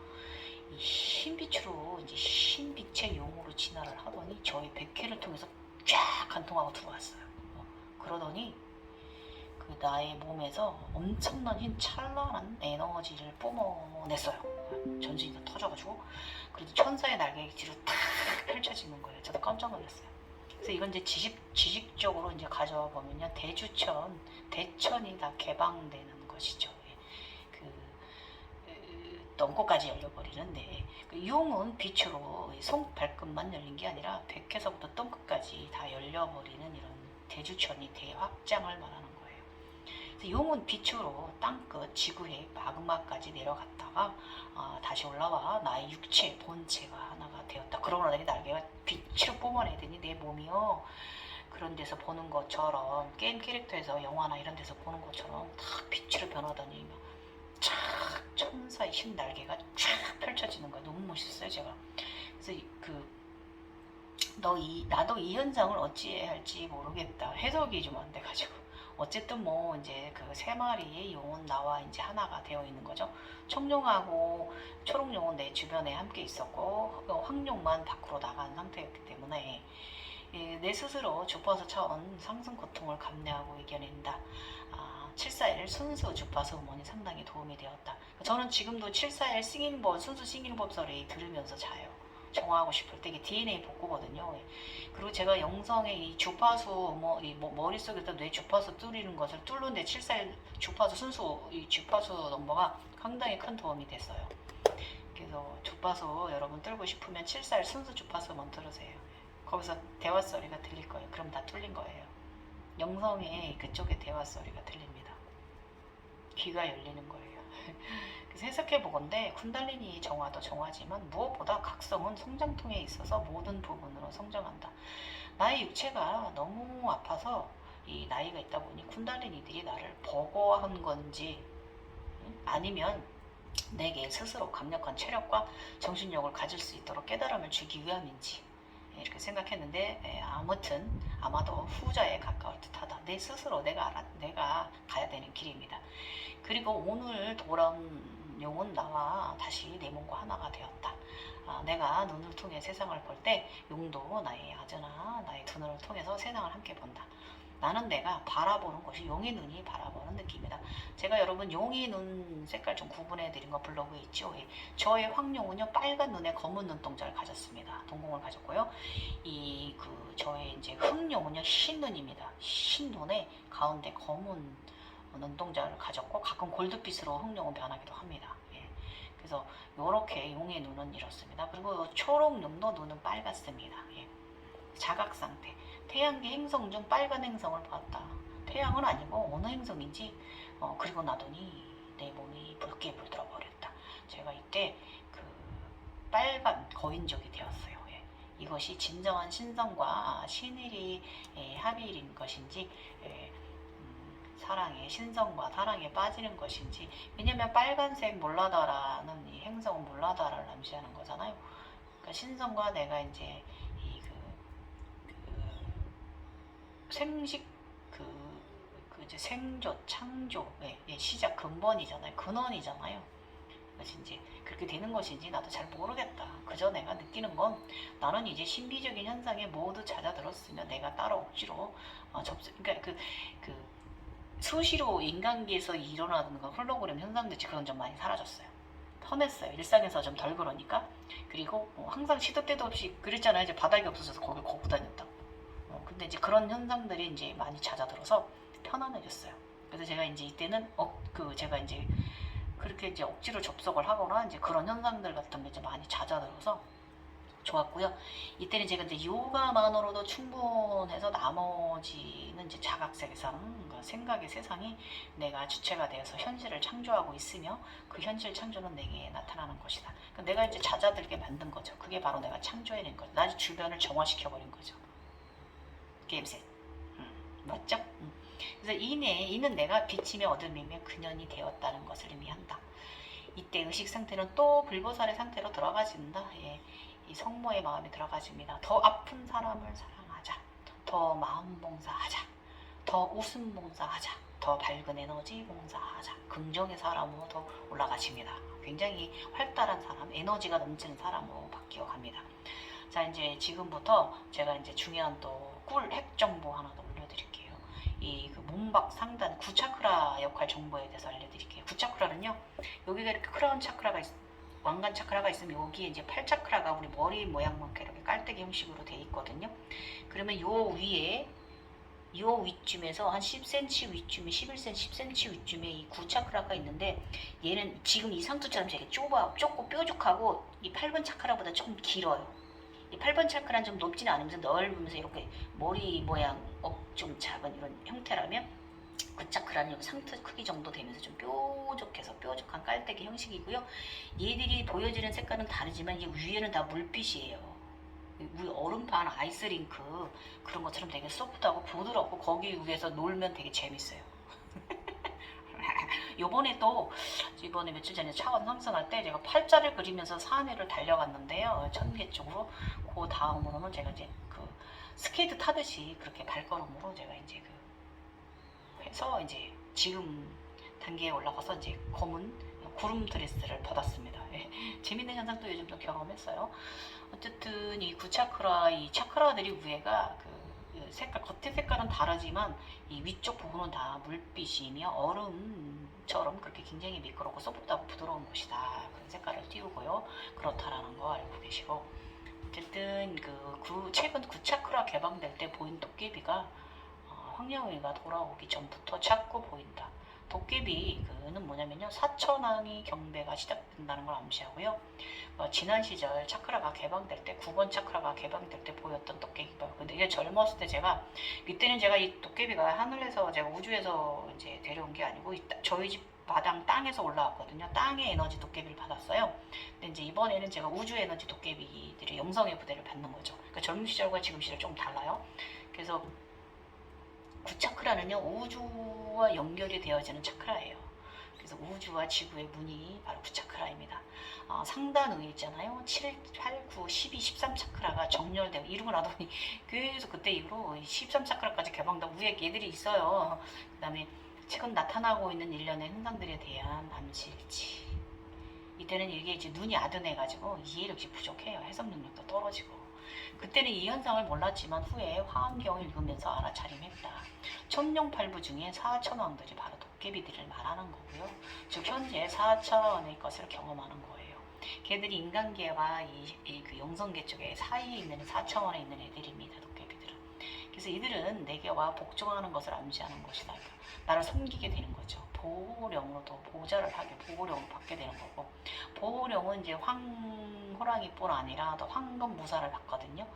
이 흰빛으로 이제 흰빛의 용으로 진화를 하더니 저희 백회를 통해서 쫙 관통하고 들어왔어요. 그러더니 그 나의 몸에서 엄청난 흰 찬란한 에너지를 뿜어냈어요. 전신이 다 터져가지고. 그래도 천사의 날개 뒤로 탁 펼쳐지는 거예요. 저도 깜짝 놀랐어요. 그래서 이건 이제 지식적으로 이제 가져와 보면요, 대천이 다 개방되는 것이죠. 덩코까지 열려버리는데, 용은 빛으로 손발끝만 열린 게 아니라 백회서부터 똥끝까지 다 열려버리는 이런 대주천이 대확장을 말하는 거예요. 그래서 용은 빛으로 땅끝 지구의 마그마까지 내려갔다가 다시 올라와 나의 육체 본체가 하나가 되었다. 그러고 나니 날개가 빛으로 뿜어내더니 내 몸이요, 그런 데서 보는 것처럼, 게임 캐릭터에서 영화나 이런 데서 보는 것처럼 탁 빛으로 변하더니 쫙 천사의 흰 날개가 쫙 펼쳐지는 거야. 너무 멋있었어요, 제가. 그래서 나도 이 현상을 어찌해야 할지 모르겠다. 해석이 좀 안 돼가지고 어쨌든 뭐 이제 그 세 마리의 용은 나와 이제 하나가 되어 있는 거죠. 청룡하고 초록용은 내 주변에 함께 있었고 황룡만 밖으로 나간 상태였기 때문에 내 스스로 주파수 차원 상승 고통을 감내하고 이겨낸다. 741 순수 주파수 음원이 상당히 도움이 되었다. 저는 지금도 741 싱잉법 순수 싱잉법설을 들으면서 자요. 정화하고 싶을 때 이게 DNA 복구거든요. 그리고 제가 영성의 이 주파수 머릿속에서 뇌 주파수 뚫리는 것을 뚫는데 741 주파수 순수 이 주파수 넘버가 상당히 큰 도움이 됐어요. 그래서 주파수 여러분 뚫고 싶으면 741 순수 주파수 한번 들으세요. 거기서 대화 소리가 들릴 거예요. 그럼 다 뚫린 거예요. 영성의 그쪽에 대화 소리가 들립니다. 귀가 열리는 거예요. 그래서 해석해 보건데 쿤달리니 정화도 정화지만 무엇보다 각성은 성장통에 있어서 모든 부분으로 성장한다. 나의 육체가 너무 아파서 이 나이가 있다 보니 쿤달리니들이 나를 버거한 건지 아니면 내게 스스로 강력한 체력과 정신력을 가질 수 있도록 깨달음을 주기 위함인지 이렇게 생각했는데 아무튼 아마도 후자에 가까울 듯하다. 내 스스로 내가 가야 되는 길입니다. 그리고 오늘 돌아온 용은 나와 다시 내 몸과 하나가 되었다. 내가 눈을 통해 세상을 볼 때 용도 나의 아즈나 나의 두 눈을 통해서 세상을 함께 본다. 나는 내가 바라보는 것이 용의 눈이 바라보는 느낌이다. 제가 여러분 용의 눈 색깔 좀 구분해 드린 거 블로그에 있죠. 저의 황룡은요 빨간 눈에 검은 눈동자를 가졌습니다. 동공을 가졌고요. 저의 이제 흑룡은요 흰 눈입니다. 흰 눈에 가운데 검은 눈동자를 가졌고 가끔 골드빛으로 흑룡은 변하기도 합니다. 그래서 이렇게 용의 눈은 이렇습니다. 그리고 초록용도 눈은 빨갛습니다. 자각 상태. 태양계 행성 중 빨간 행성을 봤다. 태양은 아니고 어느 행성인지 그리고 나더니 내 몸이 붉게 물들어 버렸다. 제가 이때 그 빨간 거인족이 되었어요. 이것이 진정한 신성과 신일이 합일인 것인지 사랑의 신성과 사랑에 빠지는 것인지 왜냐면 빨간색 몰라다라는 이 행성은 몰라다를 암시하는 거잖아요. 그러니까 신성과 내가 이제 생식 이제 생조 창조 시작 근본이잖아요. 근원이잖아요. 그것이 이제 그렇게 되는 것인지 나도 잘 모르겠다. 그저 내가 느끼는 건 나는 이제 신비적인 현상에 모두 잦아들었으면 내가 따로 억지로 그러니까 수시로 인간계에서 일어나는 건 홀로그램 현상들이 그런 좀 많이 사라졌어요. 편했어요. 일상에서 좀 덜 그러니까. 그리고 항상 시도 때도 없이 그랬잖아요. 이제 바닥이 없어져서 거길 걷고 다녔다고. 근데 이제 그런 현상들이 이제 많이 잦아들어서 편안해졌어요. 그래서 제가 이제 이때는 제가 이제 그렇게 이제 억지로 접속을 하거나 이제 그런 현상들 같은 게 이제 많이 잦아들어서 좋았고요. 이때는 제가 이제 요가만으로도 충분해서 나머지는 이제 자각 세상, 그러니까 생각의 세상이 내가 주체가 되어서 현실을 창조하고 있으며 그 현실 창조는 내게 나타나는 것이다. 그러니까 내가 이제 잦아들게 만든 거죠. 그게 바로 내가 창조해낸 거죠. 나 주변을 정화시켜버린 거죠. 게임셋. 맞죠? 그래서 이는 내가 비치며 어둠이며 근현이 되었다는 것을 의미한다. 이때 의식 상태는 또 불보살의 상태로 들어가진다. 이 성모의 마음이 들어가집니다. 더 아픈 사람을 사랑하자. 더 마음 봉사하자. 더 웃음 봉사하자. 더 밝은 에너지 봉사하자. 긍정의 사람으로 더 올라가십니다. 굉장히 활달한 사람, 에너지가 넘치는 사람으로 바뀌어갑니다. 자, 이제 지금부터 제가 이제 중요한 또 꿀 핵 정보 하나 더 올려드릴게요. 그 몸박 상단 9차크라 역할 정보에 대해서 알려드릴게요. 9차크라는요, 여기가 이렇게 크라운 차크라가 왕관 차크라가 있으면 여기에 이제 8차크라가 우리 머리 모양만큼 이렇게 깔때기 형식으로 되어 있거든요. 그러면 요 위에 요 위쯤에서 한 10cm 위쯤에 11cm, 10cm 위쯤에 이 9차크라가 있는데 얘는 지금 이 상투처럼 되게 좁고 뾰족하고 이 8번 차크라보다 조금 길어요. 이 8번 차크라는 좀 높지는 않으면서 넓으면서 이렇게 머리 모양 좀 작은 이런 형태라면 그 차크라는 여기 상투 크기 정도 되면서 좀 뾰족해서 뾰족한 깔때기 형식이고요. 얘들이 보여지는 색깔은 다르지만 이 위에는 다 물빛이에요. 우리 얼음판 아이스링크 그런 것처럼 되게 소프트하고 부드럽고 거기 위에서 놀면 되게 재밌어요. 이번에 며칠 전에 차원 상승할 때 제가 팔자를 그리면서 산에를 달려갔는데요. 천계 쪽으로. 그 다음으로는 제가 이제 스케이트 타듯이 그렇게 발걸음으로 제가 이제 해서 이제 지금 단계에 올라가서 이제 검은 구름 드레스를 받았습니다. 예. 재밌는 현상도 요즘 좀 경험했어요. 어쨌든 이 구차크라, 이 차크라들이 위에가 그 색깔, 겉의 색깔은 다르지만 이 위쪽 부분은 다 물빛이며 얼음처럼 그렇게 굉장히 미끄럽고 소프트하고 부드러운 곳이다. 그런 색깔을 띄우고요. 그렇다라는 거 알고 계시고, 어쨌든 최근 구차크라 개방될 때 보인 도깨비가 황룡이가 돌아오기 전부터 자꾸 보인다. 도깨비는 뭐냐면요, 사천왕이 경배가 시작된다는 걸 암시하고요. 지난 시절 차크라가 개방될 때, 9번 차크라가 개방될 때 보였던 도깨비가, 근데 이게 젊었을 때 이때는 제가 이 도깨비가 하늘에서 제가 우주에서 이제 데려온 게 아니고 저희 집 마당 땅에서 올라왔거든요. 땅의 에너지 도깨비를 받았어요. 근데 이제 이번에는 제가 우주 에너지 도깨비들의 영성의 부대를 받는 거죠. 그러니까 젊은 시절과 지금 시절 좀 달라요. 그래서 구차크라는요, 우주와 연결이 되어지는 차크라예요. 그래서 우주와 지구의 문이 바로 구차크라입니다. 상단의 있잖아요. 7, 8, 9, 12, 13 차크라가 정렬되고, 이름을 하더니 계속 그때 이후로 13 차크라까지 개방된 위에 얘들이 있어요. 그 다음에 최근 나타나고 있는 일련의 현상들에 대한 암시일지. 이때는 이게 이제 눈이 아둔해가지고 이해력이 부족해요. 해석 능력도 떨어지고. 그때는 이 현상을 몰랐지만 후에 화엄경을 읽으면서 알아차림했다. 천룡팔부 중에 사천왕들이 바로 도깨비들을 말하는 거고요. 즉 현재 사천의 것을 경험하는 거예요. 걔들이 인간계와 그 영성계 쪽에 사이에 있는 사천원에 있는 애들입니다. 도깨비들은. 그래서 이들은 내게와 복종하는 것을 암시하는 것이다. 그러니까 나를 섬기게 되는 거죠. 보호령으로도 보좌를 하게, 보호령을 받게 되는 거고, 보호령은 이제 호랑이뿐 아니라 또 황금무사를 받거든요.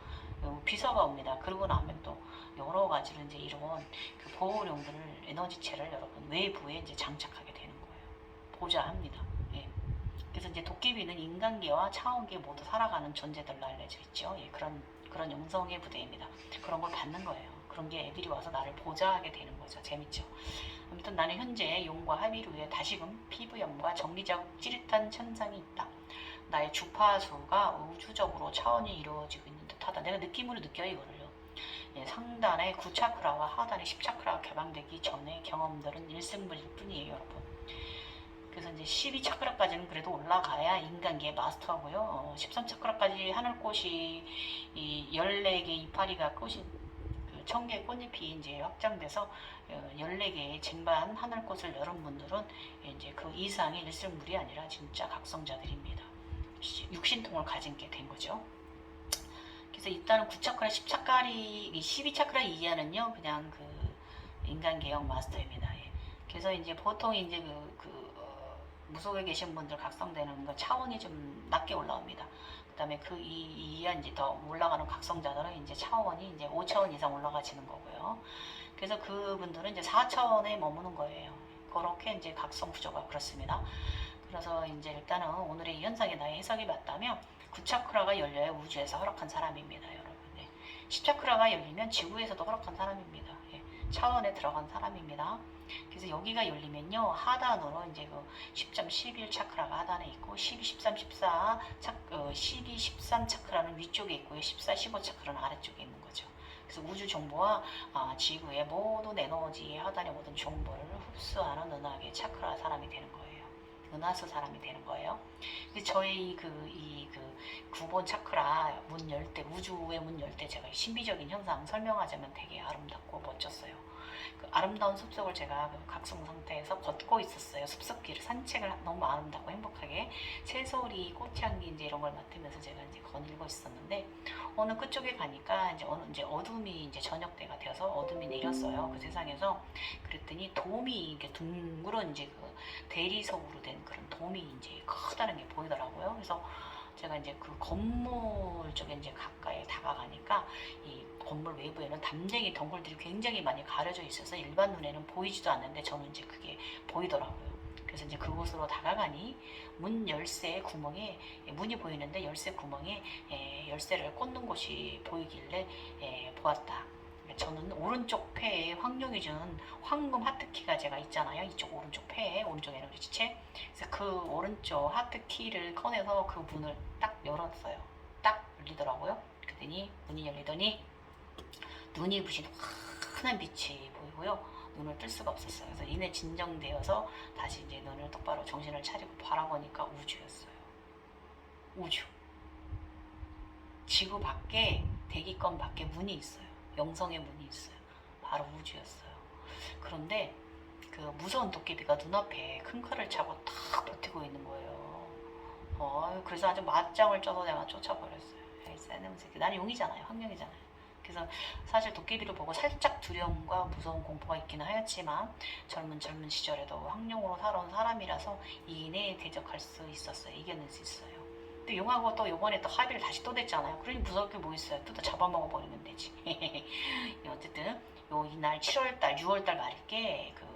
비서가 옵니다. 그러고 나면 또 여러 가지로 이제 이런 그 보호령들을, 에너지체를 여러분 외부에 이제 장착하게 되는 거예요. 보좌합니다. 예. 그래서 이제 도깨비는 인간계와 차원계 모두 살아가는 존재들로 알려져 있죠. 예, 그런 영성의 부대입니다. 그런 걸 받는 거예요. 그런 게 애들이 와서 나를 보좌하게 되는 거죠. 재밌죠. 아무튼 나는 현재 용과 합의를 위해 다시금 피부염과 전기자국 찌릿한 현상이 있다. 나의 주파수가 우주적으로 차원이 이루어지고 있는 듯하다. 내가 느낌으로 느껴요, 이거를요. 예, 상단의 9차크라와 하단의 10차크라가 개방되기 전에 경험들은 일승불일 뿐이에요, 여러분. 그래서 이제 12차크라까지는 그래도 올라가야 인간계의 마스터하고요. 13차크라까지 하늘꽃이 이 14개 이파리가 꽃이 그 1000개의 꽃잎이 이제 확장돼서 14개의 쟁반 하늘꽃을 열은 분들은 이제 그 이상의 일승물이 아니라 진짜 각성자들입니다. 육신통을 가진 게 된 거죠. 그래서 일단은 9차크라, 10차크라, 12차크라 이하는요, 그냥 그 인간계형 마스터입니다. 예. 그래서 이제 보통 이제 무속에 계신 분들 각성되는 거 차원이 좀 낮게 올라옵니다. 그 다음에 이하 이제 더 올라가는 각성자들은 이제 차원이 이제 5차원 이상 올라가지는 거고요. 그래서 그분들은 이제 4차원에 머무는 거예요. 그렇게 이제 각성 구조가 그렇습니다. 그래서 이제 일단은 오늘의 이 현상에 나의 해석이 맞다면 9차크라가 열려야 우주에서 허락한 사람입니다, 여러분. 네. 10차크라가 열리면 지구에서도 허락한 사람입니다. 예. 차원에 들어간 사람입니다. 그래서 여기가 열리면요, 하단으로 이제 10점 11 차크라가 하단에 있고, 12, 13, 12, 13 차크라는 위쪽에 있고요, 14, 15 차크라는 아래쪽에 있는 거죠. 그래서 우주 정보와 지구의 모든 에너지의 하단의 모든 정보를 흡수하는 은하계 차크라 사람이 되는 거예요. 은하수 사람이 되는 거예요. 근데 저의 9번 차크라 문 열 때, 우주의 문 열 때 제가 신비적인 현상 설명하자면 되게 아름답고 멋졌어요. 그 아름다운 숲속을 제가 각성 상태에서 걷고 있었어요. 숲속길을 산책을 너무 아름답고 행복하게 새소리, 꽃향기 이제 이런 걸 맡으면서 제가 이제 거닐고 있었는데, 어느 끝쪽에 가니까 이제 어둠이 이제 저녁 때가 되어서 어둠이 내렸어요. 그 세상에서. 그랬더니 돔이 이렇게 둥그런 이제 대리석으로 된 그런 돔이 이제 크다는 게 보이더라고요. 그래서 제가 이제 그 건물 쪽에 이제 가까이 다가가니까 이 건물 외부에는 담쟁이 덩굴들이 굉장히 많이 가려져 있어서 일반 눈에는 보이지도 않는데 저는 이제 그게 보이더라고요. 그래서 이제 그곳으로 다가가니 문 열쇠 구멍에 문이 보이는데 열쇠 구멍에 열쇠를 꽂는 곳이 보이길래 보았다. 저는 오른쪽 폐에 황룡이 준 황금 하트키가 제가 있잖아요. 이쪽 오른쪽 폐에, 오른쪽 에너지 지체. 그래서 그 오른쪽 하트키를 꺼내서 그 문을 딱 열었어요. 딱 열리더라고요. 그랬더니 문이 열리더니 눈이 부신 환한 빛이 보이고요. 눈을 뜰 수가 없었어요. 그래서 이내 진정되어서 다시 이제 눈을 똑바로 정신을 차리고 바라보니까 우주였어요. 우주. 지구 밖에, 대기권 밖에 문이 있어요. 영성의 문이 있어요. 바로 우주였어요. 그런데 그 무서운 도깨비가 눈앞에 큰 칼을 차고 탁 버티고 있는 거예요. 그래서 아주 맞짱을 쪄서 내가 쫓아버렸어요. 에이, 쎄놈 새끼. 나는 용이잖아요. 황룡이잖아요. 그래서 사실 도깨비를 보고 살짝 두려움과 무서운 공포가 있기는 하였지만 젊은 시절에도 황룡으로 살아온 사람이라서 이내 대적할 수 있었어요. 이겨낼 수 있어요. 또 용하고 또 요번에 또 합의를 다시 또 됐잖아요. 그러니 무서울 게 뭐 있어요. 또 잡아먹어 버리면 되지. 어쨌든 요 이날 7월달 6월달 말일께 그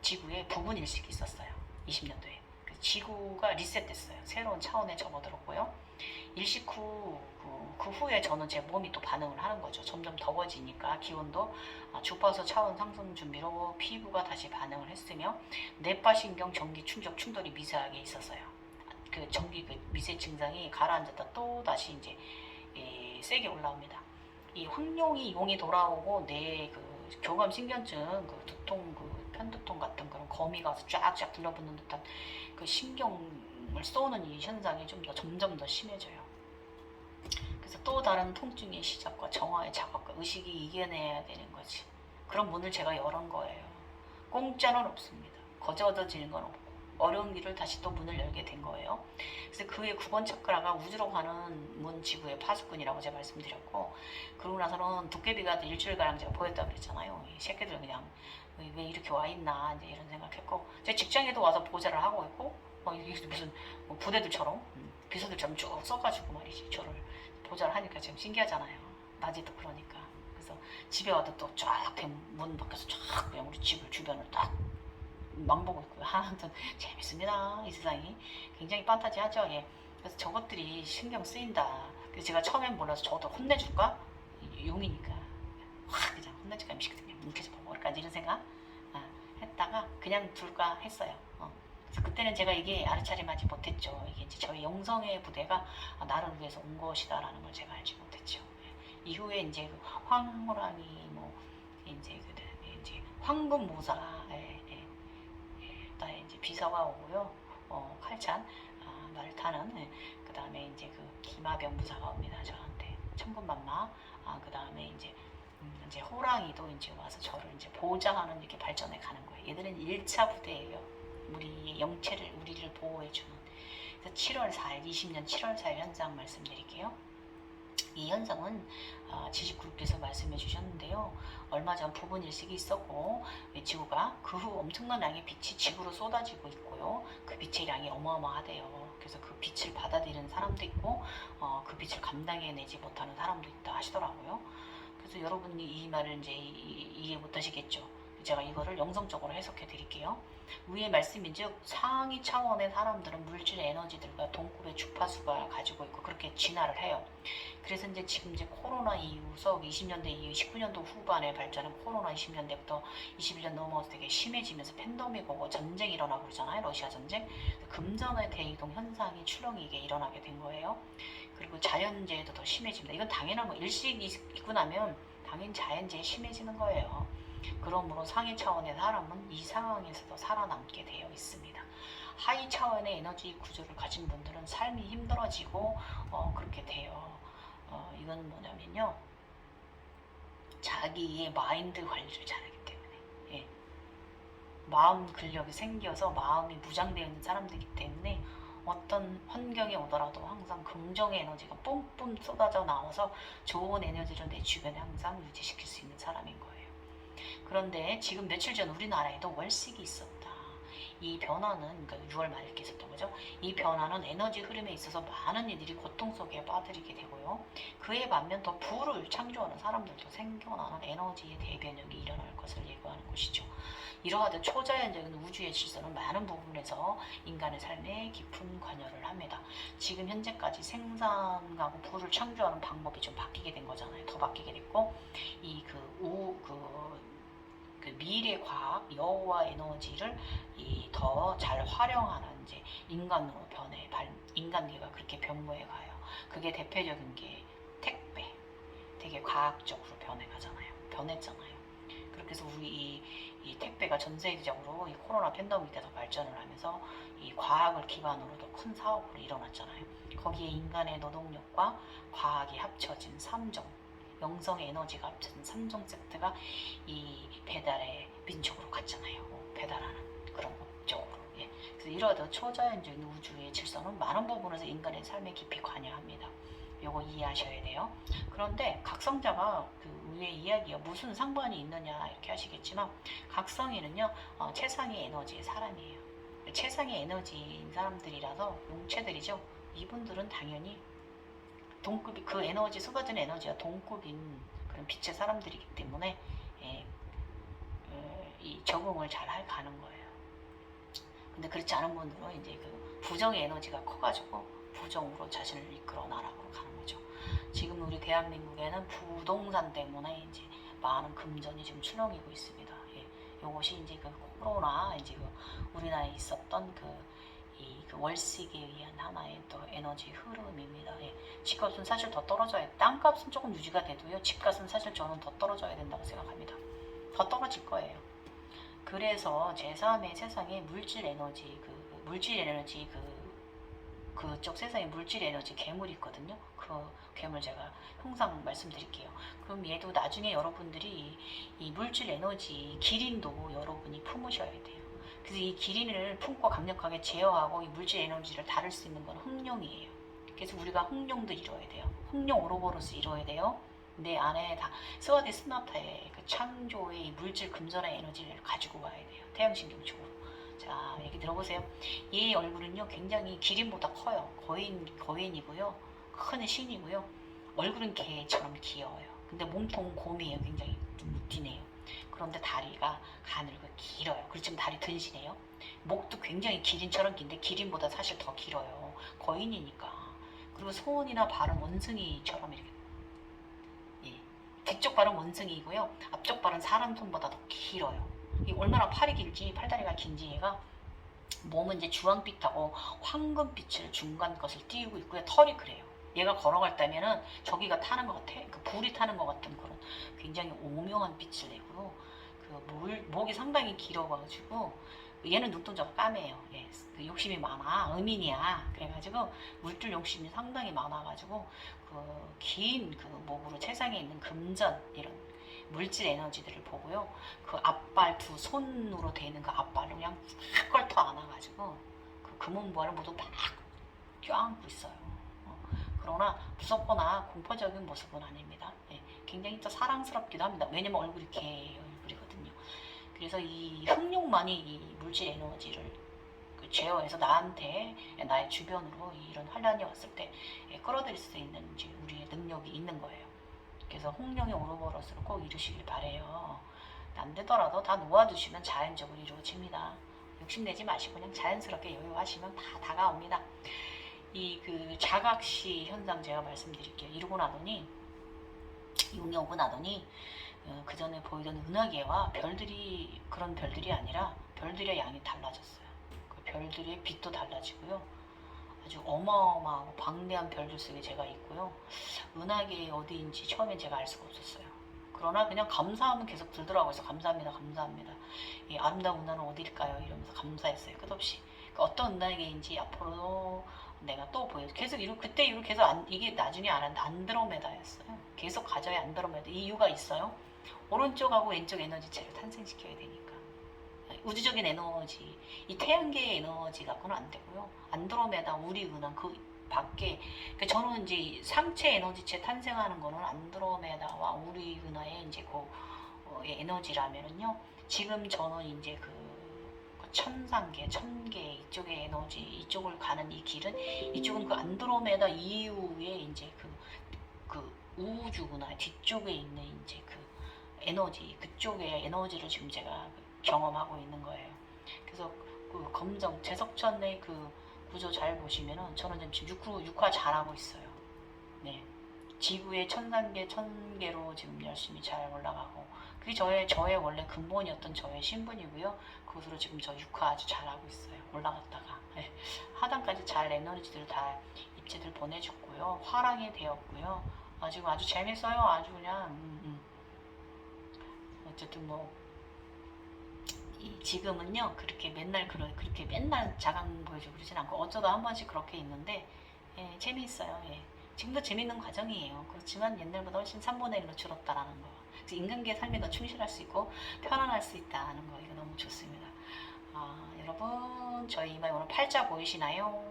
지구에 부분 일식이 있었어요. 20년도에. 그 지구가 리셋됐어요. 새로운 차원에 접어들었고요. 일식 후, 그 후에 저는 제 몸이 또 반응을 하는 거죠. 점점 더워지니까 기온도 주파수 차원 상승 준비로 피부가 다시 반응을 했으며 뇌파신경 전기 충격 충돌이 미세하게 있었어요. 그 전기 그 미세 증상이 가라앉았다 또 다시 이제 세게 올라옵니다. 이 황룡이 용이 돌아오고 내 그 교감 신경증, 그 두통, 그 편두통 같은 그런 거미가 와서 쫙쫙 둘러붙는 듯한 그 신경을 쏘는 이 현상이 점점 더 심해져요. 그래서 또 다른 통증의 시작과 정화의 자각과 의식이 이겨내야 되는 거지. 그런 문을 제가 열은 거예요. 공짜는 없습니다. 거저 얻어지는 건 없고. 어려운 길을 다시 또 문을 열게 된 거예요. 그래서 그의 9번 차크라가 우주로 가는 문 지구의 파수꾼이라고 제가 말씀드렸고, 그러고 나서는 도깨비가 일주일가량 제가 보였다고 그랬잖아요. 이 새끼들 그냥 왜 이렇게 와 있나 이제 이런 생각했고, 제 직장에도 와서 보좌를 하고 있고, 이게 무슨 부대들처럼 비서들처럼 쭉 써가지고 말이지 저를 보좌를 하니까 좀 신기하잖아요. 낮에도 그러니까. 그래서 집에 와도 또 쫙 문 밖에서 쫙 그냥 우리 집을 주변을 딱 망보고 있고요. 아무튼 재밌습니다. 이 세상이 굉장히 판타지하죠. 예. 그래서 저것들이 신경 쓰인다. 그래서 제가 처음엔 몰라서 저도 혼내줄까? 용이니까 확 그냥 혼내줄까? 미식거든요. 뭉쳐서 버릴까? 이런 생각 했다가 그냥 둘까 했어요. 그래서 그때는 제가 이게 알아차림하지 못했죠. 이게 이제 저희 영성의 부대가 나를 위해서 온 것이다라는 걸 제가 알지 못했죠. 예. 이후에 이제 그 황호랑이 뭐 이제 황금모사 그다음에 이제 비서가 오고요. 칼찬 말을 타는 그 다음에 이제 그 기마병부사가 옵니다. 저한테 천군만마. 그다음에 이제 호랑이도 이제 와서 저를 이제 보호자하는 이렇게 발전해 가는 거예요. 얘들은 1차 부대예요. 우리의 영체를 우리를 보호해 주는. 그래서 7월 4일 20년 7월 4일 현상 말씀드릴게요. 이 현상은 지식그룹께서 말씀해 주셨는데요. 얼마 전 부분 일식이 있었고 지구가 그 후 엄청난 양의 빛이 지구로 쏟아지고 있고요. 그 빛의 양이 어마어마하대요. 그래서 그 빛을 받아들이는 사람도 있고 그 빛을 감당해내지 못하는 사람도 있다 하시더라고요. 그래서 여러분이 이 말을 이제 이해 못하시겠죠. 제가 이거를 영성적으로 해석해 드릴게요. 위의 말씀인즉 상위 차원의 사람들은 물질 에너지들과 동급의 주파수가 가지고 있고 그렇게 진화를 해요. 그래서 지금 코로나 이후서 20년대 이후 19년도 후반에 발전한 코로나 20년대부터 21년 넘어서 되게 심해지면서 팬데믹 오고 전쟁이 일어나고 그러잖아요. 러시아 전쟁. 금전의 대이동 현상이 출렁이 이게 일어나게 된 거예요. 그리고 자연재해도 더 심해집니다. 이건 당연한 거. 일식이 있고 나면 당연히 자연재해 심해지는 거예요. 그러므로 상위 차원의 사람은 이 상황에서도 살아남게 되어 있습니다. 하위 차원의 에너지 구조를 가진 분들은 삶이 힘들어지고 그렇게 돼요. 이건 뭐냐면요. 자기의 마인드 관리를 잘하기 때문에 예. 마음 근력이 생겨서 마음이 무장되어 있는 사람들이기 때문에 어떤 환경에 오더라도 항상 긍정의 에너지가 뿜뿜 쏟아져 나와서 좋은 에너지를 내 주변에 항상 유지시킬 수 있는 사람인 거예요. 그런데 지금 며칠 전 우리나라에도 월식이 있었다. 이 변화는 그러니까 6월 말에 있었던 거죠. 이 변화는 에너지 흐름에 있어서 많은 이들이 고통 속에 빠뜨리게 되고요. 그에 반면 더 부를 창조하는 사람들도 생겨나는 에너지의 대변혁이 일어날 것을 예고하는 것이죠. 이러하듯 초자연적인 우주의 질서는 많은 부분에서 인간의 삶에 깊은 관여를 합니다. 지금 현재까지 생산하고 부를 창조하는 방법이 좀 바뀌게 된 거잖아요. 더 바뀌게 됐고 그 미래 과학, 여호와 에너지를 더 잘 활용하는 이제 인간으로 인간계가 그렇게 변모해 가요. 그게 대표적인 게 택배, 되게 과학적으로 변했잖아요. 그렇게 해서 우리 이 수백 배가 전 세계적으로 이 코로나 팬데믹 때도 발전을 하면서 이 과학을 기반으로도 큰 사업으로 일어났잖아요. 거기에 인간의 노동력과 과학이 합쳐진 3종, 영성의 에너지가 합쳐진 3종 세트가 이 배달의 민족으로 갔잖아요. 배달하는 그런 목적으로. 예. 그래서 이러한 초자연적인 우주의 질서는 많은 부분에서 인간의 삶에 깊이 관여합니다. 요거 이해하셔야 돼요. 그런데 각성자가 그 위에 이야기가 무슨 상관이 있느냐 이렇게 하시겠지만, 각성인은요 최상의 에너지의 사람이에요. 최상의 에너지인 사람들이라서 용체들이죠. 이분들은 당연히 동급이, 그 에너지, 쏟아지는 에너지가 동급인 그런 빛의 사람들이기 때문에 예, 이 적응을 잘 가는 거예요. 근데 그렇지 않은 분들은 이제 그 부정의 에너지가 커가지고 부정으로 자신을 이끌어 나락으로 가는 거죠. 지금 우리 대한민국에는 부동산 때문에 이제 많은 금전이 지금 출렁이고 있습니다. 예, 이것이 이제 그 코로나, 이제 그 우리나라에 있었던 그 월식에 의한 하나의 또 에너지 흐름입니다. 예, 집값은 사실 더 떨어져야, 땅값은 조금 유지가 돼도요, 집값은 사실 저는 더 떨어져야 된다고 생각합니다. 더 떨어질 거예요. 그래서 제3의 세상에 물질 에너지, 그쪽 세상에 물질 에너지 괴물이 있거든요. 그 괴물 제가 항상 말씀드릴게요. 그럼 얘도 나중에 여러분들이 이 물질 에너지 기린도 여러분이 품으셔야 돼요. 그래서 이 기린을 품고 강력하게 제어하고 이 물질 에너지를 다룰 수 있는 건 흑룡이에요. 그래서 우리가 흑룡도 이뤄야 돼요. 흑룡 오로보로스 이뤄야 돼요. 내 안에 다 스와디 스나타의 그 창조의 물질 금전의 에너지를 가지고 와야 돼요. 태양신경 쪽으로. 자, 얘기 들어보세요. 얘 얼굴은요 굉장히 기린보다 커요. 거인이고요. 큰 신이고요. 얼굴은 개처럼 귀여워요. 근데 몸통은 곰이에요. 굉장히 좀 무티네요. 그런데 다리가 가늘고 길어요. 그렇지만 다리 튼실해요. 목도 굉장히 기린처럼 긴데 기린보다 사실 더 길어요. 거인이니까. 그리고 손이나 발은 원숭이처럼 이렇게, 예, 뒤쪽 발은 원숭이고요. 앞쪽 발은 사람 손보다 더 길어요. 이 얼마나 팔이 길지, 팔다리가 긴지. 얘가 몸은 이제 주황빛하고 황금빛을 중간 것을 띄우고 있고요. 털이 그래요. 얘가 걸어갈 때면은 저기가 타는 것 같아. 그 불이 타는 것 같은 그런 굉장히 오묘한 빛을 내고요. 그 목이 상당히 길어가지고, 얘는 눈동자가 까매요. 예, 그 욕심이 많아. 음인이야. 그래가지고 물질 욕심이 상당히 많아가지고 그 긴 그 목으로 세상에 있는 금전 이런 물질 에너지들을 보고요. 그 앞발 두 손으로 되는 그 앞발을 그냥 팍 걸터 안아가지고 그 금은부화를 모두 막 껴안고 있어요. 그러나 무섭거나 공포적인 모습은 아닙니다. 예, 굉장히 또 사랑스럽기도 합니다. 왜냐면 얼굴이 개 얼굴이거든요. 그래서 이 흑룡만이 이 물질 에너지를 제어해서 나한테, 나의 주변으로 이런 환란이 왔을 때 끌어들일 수 있는 이제 우리의 능력이 있는 거예요. 그래서 홍룡의 오로보로스를 꼭 이루시길 바래요. 안 되더라도 다 놓아두시면 자연적으로 이루어집니다. 욕심내지 마시고 그냥 자연스럽게 여유하시면 다 다가옵니다. 이 그 자각시 현상 제가 말씀드릴게요. 이러고 나더니, 용이 나더니 그 전에 보이던 은하계와 별들이 그런 별들이 아니라 별들의 양이 달라졌어요. 그 별들의 빛도 달라지고요. 아주 어마어마하고 방대한 별들 속에 제가 있고요. 은하계 어디인지 처음엔 제가 알 수가 없었어요. 그러나 그냥 감사하면 계속 들더라고요. 그래서 감사합니다, 감사합니다. 이 아름다운 은하는 어디일까요? 이러면서 감사했어요. 끝없이. 그러니까 어떤 은하계인지 앞으로 내가 또 보여. 계속 그때 이후로 계속 이게 나중에 알았는데 안드로메다였어요. 계속 가져야 안드로메다. 이유가 있어요. 오른쪽하고 왼쪽 에너지체를 탄생시켜야 되니까. 우주적인 에너지, 이 태양계의 에너지 갖고는 안 되고요. 안드로메다, 우리 은하 그 밖에, 그러니까 저는 이제 상체 에너지체 탄생하는 거는 안드로메다와 우리 은하의 이제 그 에너지라면은요. 지금 저는 이제 그 천상계, 천계 이쪽의 에너지, 이쪽을 가는 이 길은, 이쪽은 그 안드로메다 이후에 이제 그 우주구나 뒤쪽에 있는 이제 그 에너지, 그쪽의 에너지를 지금 제가 경험하고 있는 거예요. 그래서 그 검정 제석천의 그 구조 잘 보시면은 저는 지금 6화 잘하고 있어요. 네. 지구의 천단계, 천계로 지금 열심히 잘 올라가고, 그게 저의 원래 근본이었던 저의 신분이고요. 그것으로 지금 저 6화 아주 잘하고 있어요. 올라갔다가. 네. 하단까지 잘 에너지들 다 입체들 보내줬고요. 화랑이 되었고요. 지금 아주 재밌어요. 아주 그냥, 어쨌든 뭐, 지금은요 그렇게 맨날 그렇게 맨날 자강 보여주고 그러진 않고 어쩌다 한 번씩 그렇게 있는데 예, 재미있어요. 예. 지금도 재밌는 과정이에요. 그렇지만 옛날보다 훨씬 3분의 1로 줄었다라는 거. 그래서 인간계의 삶에 더 충실할 수 있고 편안할 수 있다는 거. 이거 너무 좋습니다. 여러분 저희 이마에 오늘 팔자 보이시나요?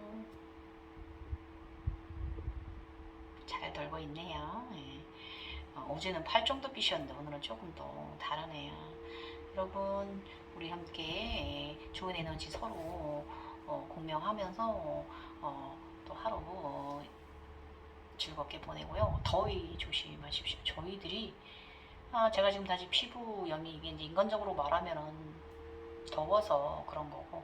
잘 돌고 있네요. 예. 어제는 8 정도 빛이었는데 오늘은 조금 더 다르네요. 여러분 우리 함께 좋은 에너지 서로 공명하면서 또 하루 즐겁게 보내고요. 더위 조심하십시오. 저희들이 제가 지금 다시 피부염이 이게 이제 인간적으로 말하면은 더워서 그런 거고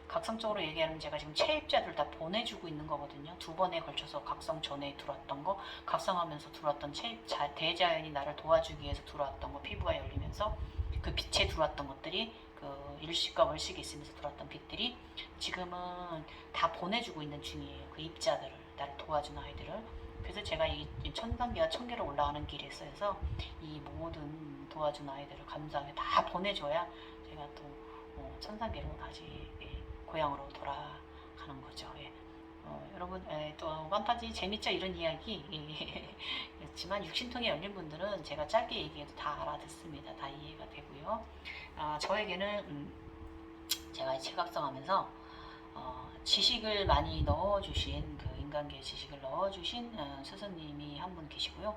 각성적으로 얘기하면 제가 지금 체입자들 다 보내주고 있는 거거든요. 2번에 걸쳐서 각성 전에 들어왔던 거, 각성하면서 들어왔던 체입자, 대자연이 나를 도와주기 위해서 들어왔던 거, 피부가 열리면서 그 빛에 들어왔던 것들이 그 일식과 월식이 있으면서 들어왔던 빛들이 지금은 다 보내주고 있는 중이에요. 그 입자들을, 나를 도와주는 아이들을. 그래서 제가 이 1000단계와 1000개로 올라가는 길에 있어서 이 모든 도와주는 아이들을 감사하게 다 보내줘야 제가 또 1000단계로 다시 고향으로 돌아가는 거죠. 예. 여러분 또 판타지 재밌죠? 이런 이야기 였지만 육신통에 열린 분들은 제가 짧게 얘기해도 다 알아듣습니다. 다 이해가 되고요. 저에게는 제가 체각성하면서 지식을 많이 넣어주신 그 인간계 지식을 넣어주신 스승님이 한 분 계시고요.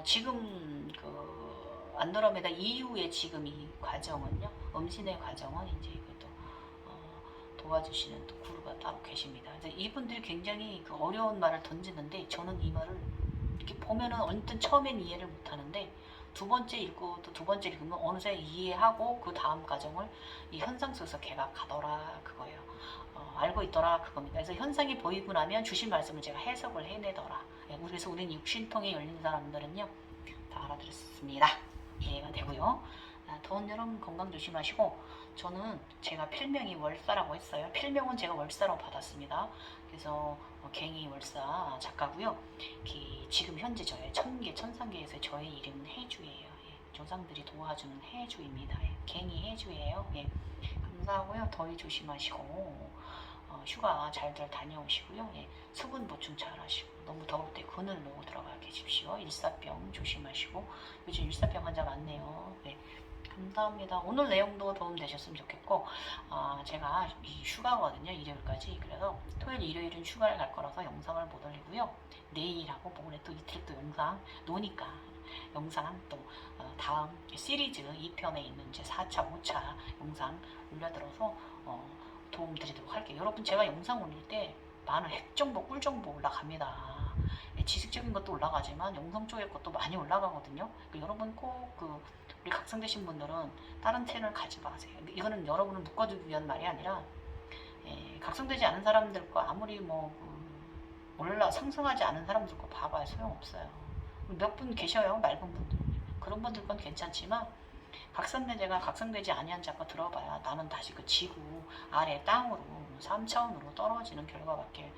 지금 그 안드로메다 이후에 지금 이 과정은요, 음신의 과정은 이제 이것도 도와주시는 또 구루가 따로 계십니다. 그래서 이분들이 굉장히 그 어려운 말을 던지는데 저는 이 말을 이렇게 보면은 언뜻 처음엔 이해를 못하는데 두 번째 읽고 또 두 번째 읽으면 어느새 이해하고 그 다음 과정을 이 현상 속에서 개각하더라 그거예요. 알고 있더라 그겁니다. 그래서 현상이 보이고 나면 주신 말씀을 제가 해석을 해내더라. 그래서 우리는 육신통에 열린 사람들은요 다 알아들었습니다. 이해가 되고요. 더운 여름 건강 조심하시고 저는 제가 필명이 월사라고 했어요. 필명은 제가 월사로 받았습니다. 그래서 갱이 월사 작가고요. 지금 현재 저의 1000개, 1003개에서 저의 이름은 해주예요. 예, 조상들이 도와주는 해주입니다. 예, 갱이 해주예요. 예, 감사하고요. 더위 조심하시고 휴가 잘들 다녀오시고요. 예, 수분 보충 잘 하시고 너무 더울 때 그늘로 들어가 계십시오. 일사병 조심하시고 요즘 일사병 환자 많네요. 예, 감사합니다. 오늘 내용도 도움되셨으면 좋겠고 제가 이 휴가거든요. 일요일까지. 그래서 토요일, 일요일은 휴가를 갈 거라서 영상을 못 올리고요. 내일하고 모레 또 이틀 또 영상 노니까 영상 또 다음 시리즈 2편에 있는 제 4차, 5차 영상 올려들어서 도움 드리도록 할게요. 여러분 제가 영상 올릴 때 많은 핵정보, 꿀정보 올라갑니다. 지식적인 것도 올라가지만 영상 쪽의 것도 많이 올라가거든요. 여러분 꼭 우리 각성되신 분들은 다른 채널 가지 마세요. 이거는 여러분을 묶어주기 위한 말이 아니라 각성되지 않은 사람들과 아무리 상승하지 않은 사람들과 봐봐야 소용없어요. 몇 분 계셔요, 맑은 분들. 그런 분들 건 괜찮지만 각성되제가 각성되지 아니한 자가 들어봐야 나는 다시 그 지구 아래 땅으로 3차원으로 떨어지는 결과밖에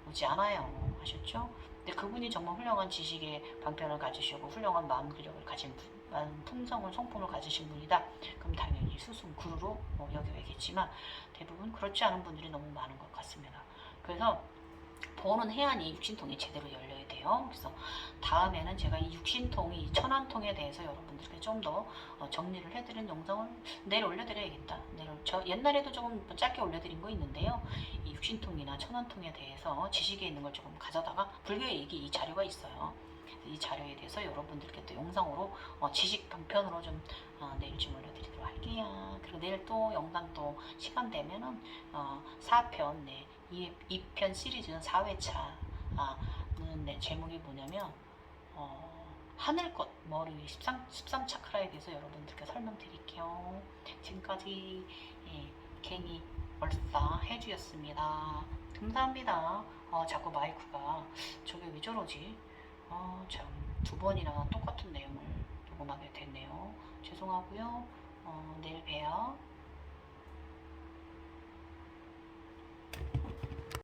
오지 않아요. 아셨죠? 근데 그분이 정말 훌륭한 지식의 방편을 가지시고 훌륭한 마음 근력을 가진 풍성한 성품을 가지신 분이다. 그럼 당연히 수승 구루로 여겨야겠지만 대부분 그렇지 않은 분들이 너무 많은 것 같습니다. 그래서 보는 해안이 육신통이 제대로 열려야 돼요. 그래서 다음에는 제가 이 육신통이 천안통에 대해서 여러분들께 좀 더 정리를 해드린 영상을 내일 올려드려야겠다. 저 옛날에도 조금 짧게 올려드린 거 있는데요. 이 육신통이나 천안통에 대해서 지식에 있는 걸 조금 가져다가 불교의 얘기 이 자료가 있어요. 이 자료에 대해서 여러분들께 또 영상으로 지식 방편으로 좀 내일 좀 올려드리도록 할게요. 그리고 내일 또 영상 또 시간 되면은 4편 2편 시리즈는 4회차 네, 제목이 뭐냐면 하늘꽃 머리 13차크라에 대해서 여러분들께 설명드릴게요. 지금까지 갱이 얼싸 해주였습니다. 감사합니다. 자꾸 마이크가 저게 왜 저러지? 참 2번이나 똑같은 내용을 녹음하게 됐네요. 죄송하고요. 내일 봬요.